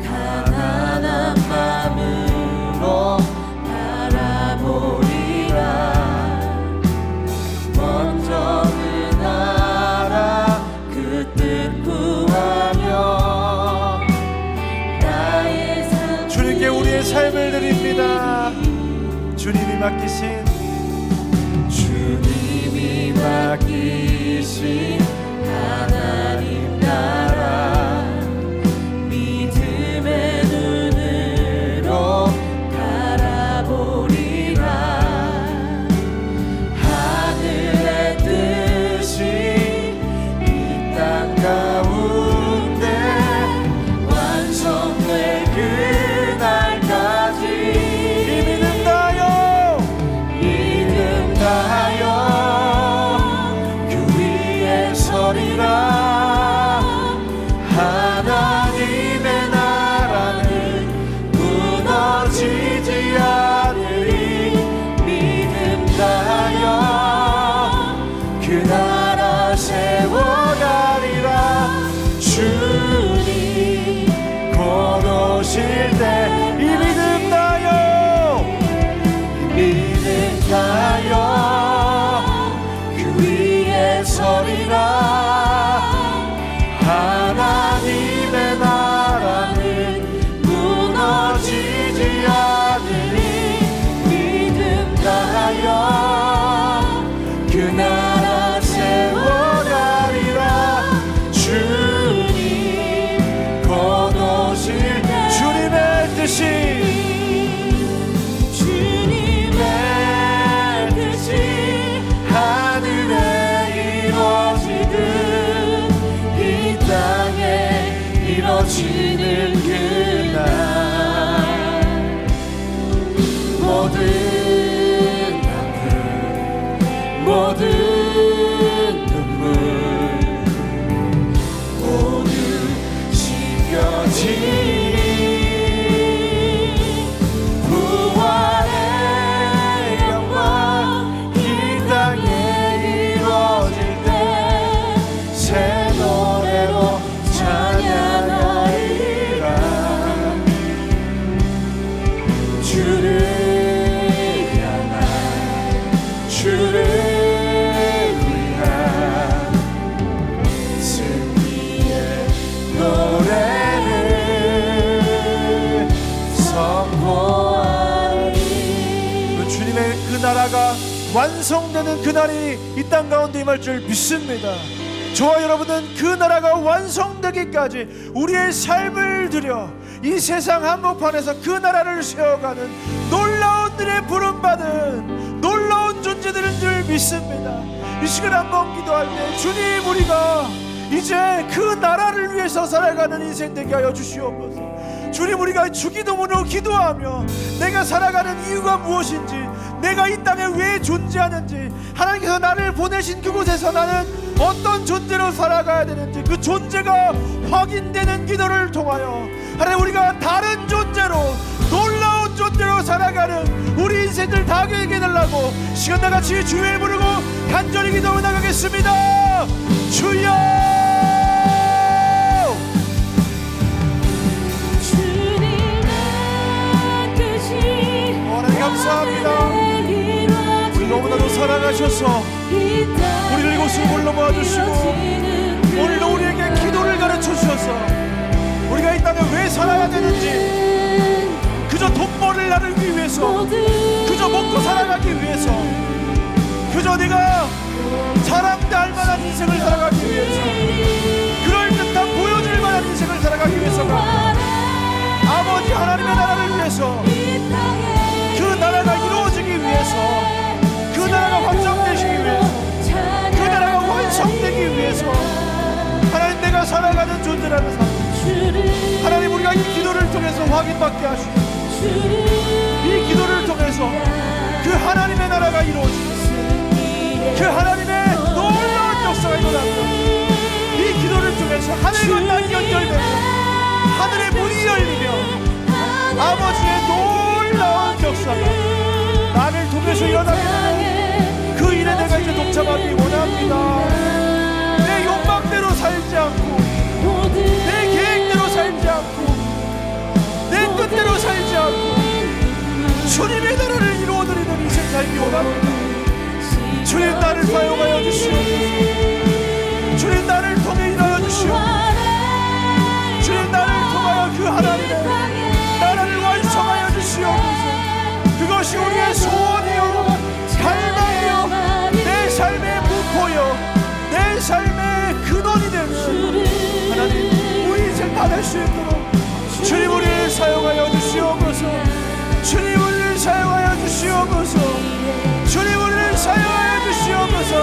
가난한 마음으로 바라보리라. 먼저 그 나라 그 뜻 구하며 주님께 우리의 삶을 드립니다. 주님이 맡기신 하나님 나라 믿음의 눈으로 바라보리라. 하늘의 뜻이 이 땅 가운데 완성될 그날까지 믿음 다하여 서리라. 하나님의 나라는 무너지지 않으리. 믿음 다하여 그 나라 세워가리라. 주님 곧 오실 때 이 믿음 다하여 서리라. 하나님의 나라는 무너지지 않으리. 믿음 다하여 그 나라 세워가리라. 주님 곧 오실 주님의 뜻이 하늘에 이뤄지는 그날 모든 아픔 모든 눈물 모두 씻겨지니 부활의 영광 이 땅에 이루어질 때 새 노래로 찬양하리라. 주를 향한 주를 위한 승리의 노래를 선포하리. 주님의 그 나라가 완성되는 그날이 이 땅 가운데 임할 줄 믿습니다. 저와 여러분은 그 나라가 완성되기까지 우리의 삶을 들여 이 세상 한복판에서 그 나라를 세워가는 놀라운 일에 부름받은 놀라운 존재들인 줄 믿습니다. 이 시간 한번 기도할 때 주님 우리가 이제 그 나라를 위해서 살아가는 인생 되게 하여 주시옵소서. 주님 우리가 주기도문으로 기도하며 내가 살아가는 이유가 무엇인지 내가 이 땅에 왜 존재하는지 하나님께서 나를 보내신 그곳에서 나는 어떤 존재로 살아가야 되는지 그 존재가 확인되는 기도를 통하여 하나님 우리가 다른 존재로 놀라운 존재로 살아가는 우리 인생들 다 되게 해달라고 시간 나같이 주의 부르고 간절히 기도해 나가겠습니다. 주여 감사합니다. 우리 너무나도 사랑하는 사랑하셔서 우리를 이곳으로 불러 모아주시고 오늘도 우리에게 기도를 가르쳐 주셔서 우리가 이 땅에 왜 살아야 되는지, 그저 돈벌이를 나누기 위해서, 그저 먹고 살아가기 위해서, 그저 네가 사람들 만한 인생을 살아가기 위해서, 그럴듯한 보여줄 만한 인생을 살아가기 위해서가 아버지 하나님의 나라를 위해서, 그 나라가 이루어지기 위해서, 그 나라가 확장되시기 위해서, 그 나라가 완성되기 위해서 하나님, 내가 살아가는 존재라는 삶, 하나님, 우리가 이 기도를 통해서 확인받게 하시고 이 기도를 통해서 그 하나님의 나라가 이루어지고 그 하나님의 놀라운 역사가 일어납니다. 이 기도를 통해서 하늘과 땅이 연결되며 하늘의 문이 열리며 아버지의 놀라운 역사가 나를 통해서 일어납니다. 그 일에 내가 이제 동참하기 원합니다. 내 욕망대로 살지 않고, 내 계획대로 살지 않고, 내 뜻대로 살지 않고 주님의 나라를 이루어드리는 인생 살기 원합니다. 주님, 나를 사용하여 주시옵소서. 주님, 나를 통해 일하여 주시옵소서. 주님, 나를 통하여 그 하나님의 나라를 완성하여 주시옵소서. 그것이 우리의 소원이요 갈망이요 내 삶의 목표요 내 삶의 근원이 되는 하나님, 우리 인생 다 될 수 있도록 주님, 우리를 사용하여 주시옵소서. 주님, 우리를 사용하여 주시옵소서. 주님, 우리를 사용하여 주시옵소서.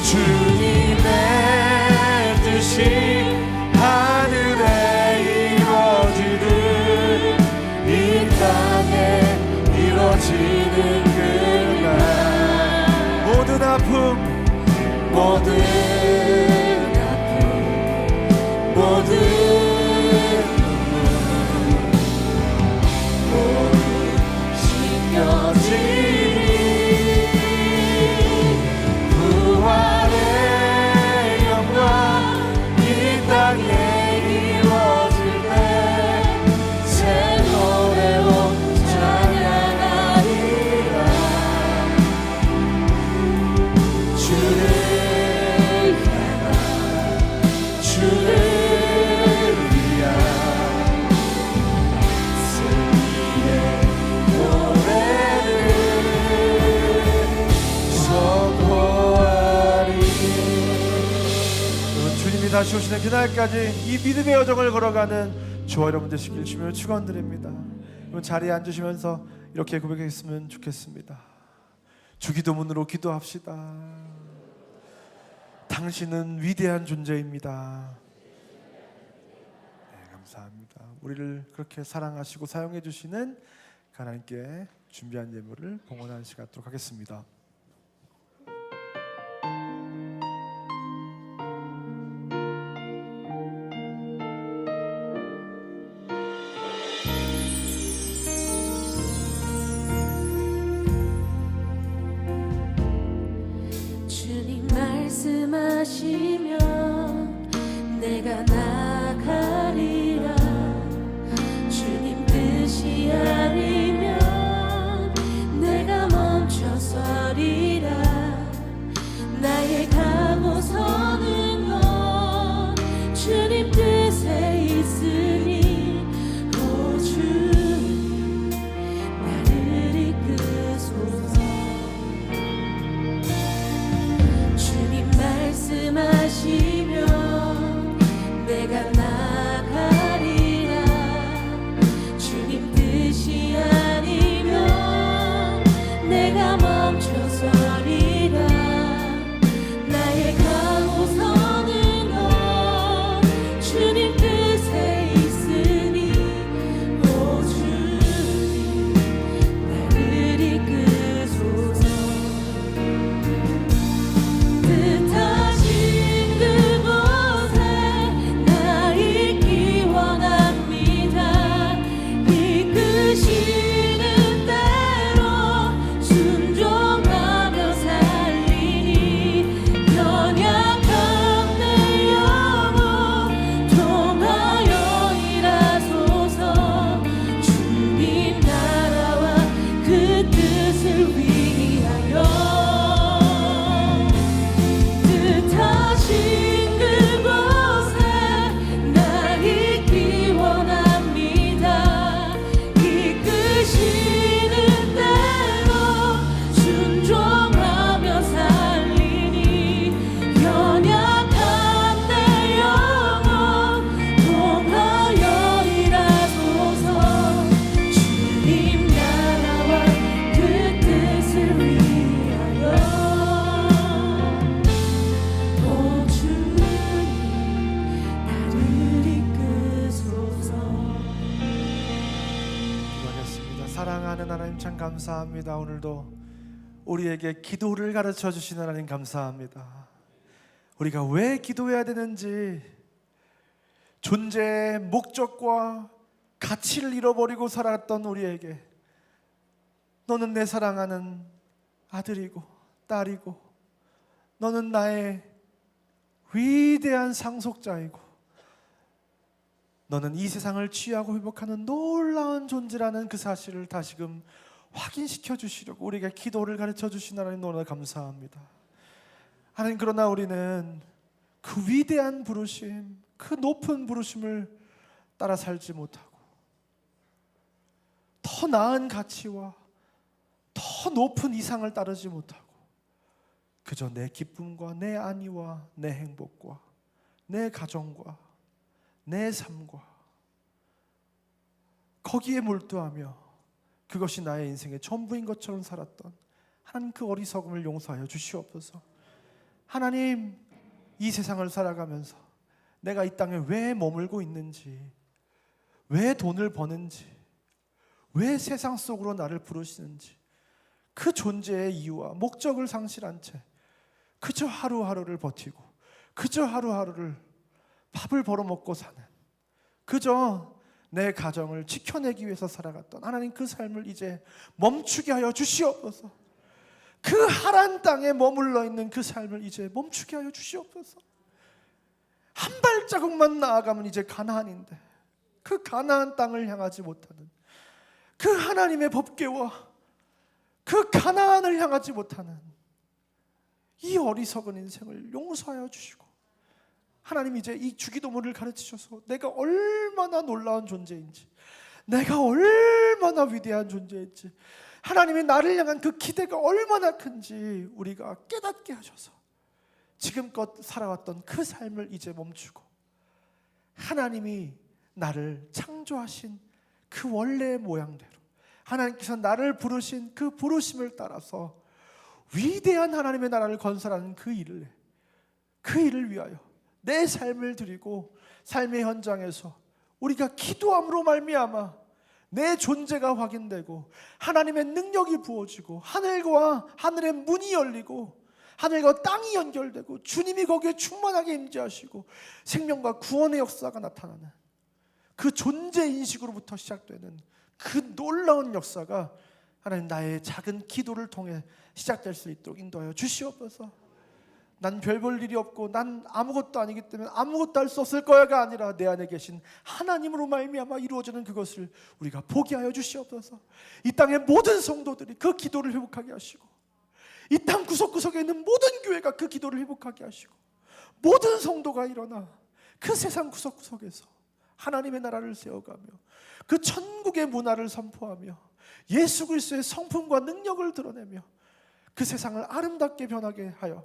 주님의 뜻이 하늘에 이루어지듯 이 땅에 이루어지는 그날, 모든 아픔, 모든 다시 오시는 그날까지 이 믿음의 여정을 걸어가는 저와 여러분 되시길 주님으로 축원드립니다. 여러분 자리에 앉으시면서 이렇게 고백했으면 좋겠습니다. 주기도문으로 기도합시다. 당신은 위대한 존재입니다. 네, 감사합니다. 우리를 그렇게 사랑하시고 사용해 주시는 하나님께 준비한 예물을 봉헌하는 시간 갖도록 하겠습니다. 말씀하시면 내가 나가리라. 주님 뜻이 아니면 내가 멈춰서 사랑하는 하나님 참 감사합니다. 오늘도 우리에게 기도를 가르쳐 주시는 하나님 감사합니다. 우리가 왜 기도해야 되는지, 존재의 목적과 가치를 잃어버리고 살았던 우리에게 너는 내 사랑하는 아들이고 딸이고 너는 나의 위대한 상속자이고 너는 이 세상을 취하고 회복하는 놀라운 존재라는 그 사실을 다시금 확인시켜 주시려고 우리에게 기도를 가르쳐 주신 하나님 너무나 감사합니다. 하나님, 그러나 우리는 그 위대한 부르심, 그 높은 부르심을 따라 살지 못하고 더 나은 가치와 더 높은 이상을 따르지 못하고 그저 내 기쁨과 내 안위와 내 행복과 내 가정과 내 삶과 거기에 몰두하며 그것이 나의 인생의 전부인 것처럼 살았던 하나님, 그 어리석음을 용서하여 주시옵소서. 하나님, 이 세상을 살아가면서 내가 이 땅에 왜 머물고 있는지, 왜 돈을 버는지, 왜 세상 속으로 나를 부르시는지 그 존재의 이유와 목적을 상실한 채 그저 하루하루를 버티고 그저 하루하루를 밥을 벌어먹고 사는, 그저 내 가정을 지켜내기 위해서 살아갔던 하나님, 그 삶을 이제 멈추게 하여 주시옵소서. 그 하란 땅에 머물러 있는 그 삶을 이제 멈추게 하여 주시옵소서. 한 발자국만 나아가면 이제 가나안인데 그 가나안 땅을 향하지 못하는 그 하나님의 법궤와 그 가나안을 향하지 못하는 이 어리석은 인생을 용서하여 주시고, 하나님 이제 이 주기도문을 가르치셔서 내가 얼마나 놀라운 존재인지, 내가 얼마나 위대한 존재인지, 하나님이 나를 향한 그 기대가 얼마나 큰지 우리가 깨닫게 하셔서 지금껏 살아왔던 그 삶을 이제 멈추고 하나님이 나를 창조하신 그 원래의 모양대로, 하나님께서 나를 부르신 그 부르심을 따라서 위대한 하나님의 나라를 건설하는 그 일을 위하여 내 삶을 드리고, 삶의 현장에서 우리가 기도함으로 말미암아 내 존재가 확인되고 하나님의 능력이 부어지고 하늘과 하늘의 문이 열리고 하늘과 땅이 연결되고 주님이 거기에 충만하게 임재하시고 생명과 구원의 역사가 나타나는 그 존재 인식으로부터 시작되는 그 놀라운 역사가 하나님, 나의 작은 기도를 통해 시작될 수 있도록 인도하여 주시옵소서. 난 별 볼 일이 없고 난 아무것도 아니기 때문에 아무것도 할 수 없을 거야가 아니라 내 안에 계신 하나님으로 말미암아 이루어지는 그것을 우리가 보게 하여 주시옵소서. 이 땅의 모든 성도들이 그 기도를 회복하게 하시고, 이 땅 구석구석에 있는 모든 교회가 그 기도를 회복하게 하시고, 모든 성도가 일어나 그 세상 구석구석에서 하나님의 나라를 세워가며 그 천국의 문화를 선포하며 예수 그리스도의 성품과 능력을 드러내며 그 세상을 아름답게 변하게 하여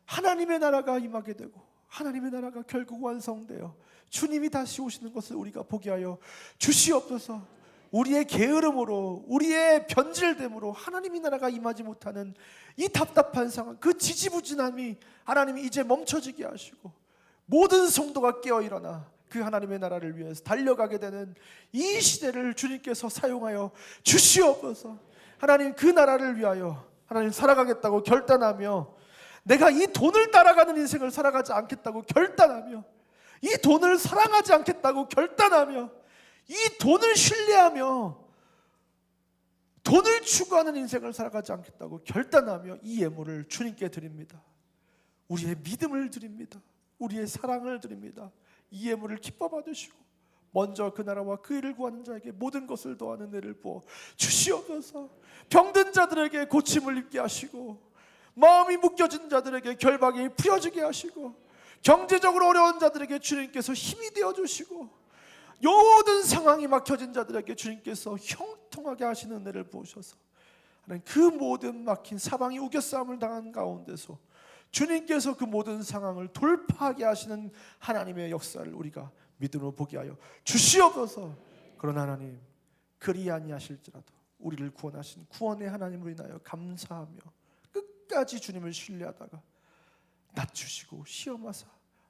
하나님의 나라가 임하게 되고 하나님의 나라가 결국 완성되어 주님이 다시 오시는 것을 우리가 보게 하여 주시옵소서. 우리의 게으름으로, 우리의 변질됨으로 하나님의 나라가 임하지 못하는 이 답답한 상황, 그 지지부진함이 하나님이 이제 멈춰지게 하시고 모든 성도가 깨어 일어나 그 하나님의 나라를 위해서 달려가게 되는 이 시대를 주님께서 사용하여 주시옵소서. 하나님, 그 나라를 위하여 하나님 살아가겠다고 결단하며, 내가 이 돈을 따라가는 인생을 살아가지 않겠다고 결단하며, 이 돈을 사랑하지 않겠다고 결단하며, 이 돈을 신뢰하며 돈을 추구하는 인생을 살아가지 않겠다고 결단하며 이 예물을 주님께 드립니다. 우리의 믿음을 드립니다. 우리의 사랑을 드립니다. 이 예물을 기뻐 받으시고 먼저 그 나라와 그 일을 구하는 자에게 모든 것을 더하는 은혜를 부어 주시옵소서. 병든 자들에게 고침을 입게 하시고, 마음이 묶여진 자들에게 결박이 풀어지게 하시고, 경제적으로 어려운 자들에게 주님께서 힘이 되어주시고, 모든 상황이 막혀진 자들에게 주님께서 형통하게 하시는 은혜를 부으셔서 하나님, 그 모든 막힌 사방이 우겨싸움을 당한 가운데서 주님께서 그 모든 상황을 돌파하게 하시는 하나님의 역사를 우리가 믿음으로 보게 하여 주시옵소서. 그러나 하나님, 그리 아니하실지라도 우리를 구원하신 구원의 하나님으로 인하여 감사하며 끝까지 주님을 신뢰하다가 낮추시고 시험하사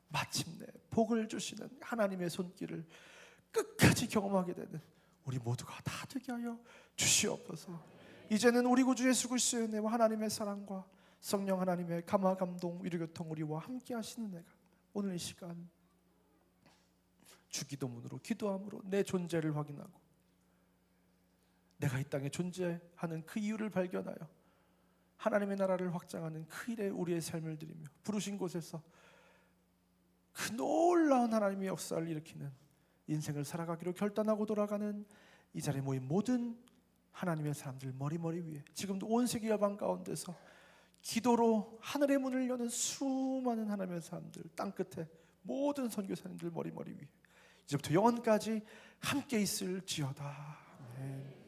마침내 복을 주시는 하나님의 손길을 끝까지 경험하게 되는 우리 모두가 다 되게 하여 주시옵소서. 이제는 우리 구주 예수 그리스도의 은혜와 하나님의 사랑과 성령 하나님의 감화 감동 위로교통 우리와 함께 하시는 내가 오늘 이 시간 주기도문으로 기도함으로 내 존재를 확인하고 내가 이 땅에 존재하는 그 이유를 발견하여 하나님의 나라를 확장하는 그 일에 우리의 삶을 드리며 부르신 곳에서 그 놀라운 하나님의 역사를 일으키는 인생을 살아가기로 결단하고 돌아가는 이 자리에 모인 모든 하나님의 사람들 머리머리 위에 지금도 온 세계 여방 가운데서 기도로 하늘의 문을 여는 수많은 하나님의 사람들 땅끝에 모든 선교사님들 머리머리 위에 이제부터 영원까지 함께 있을지어다. 아멘.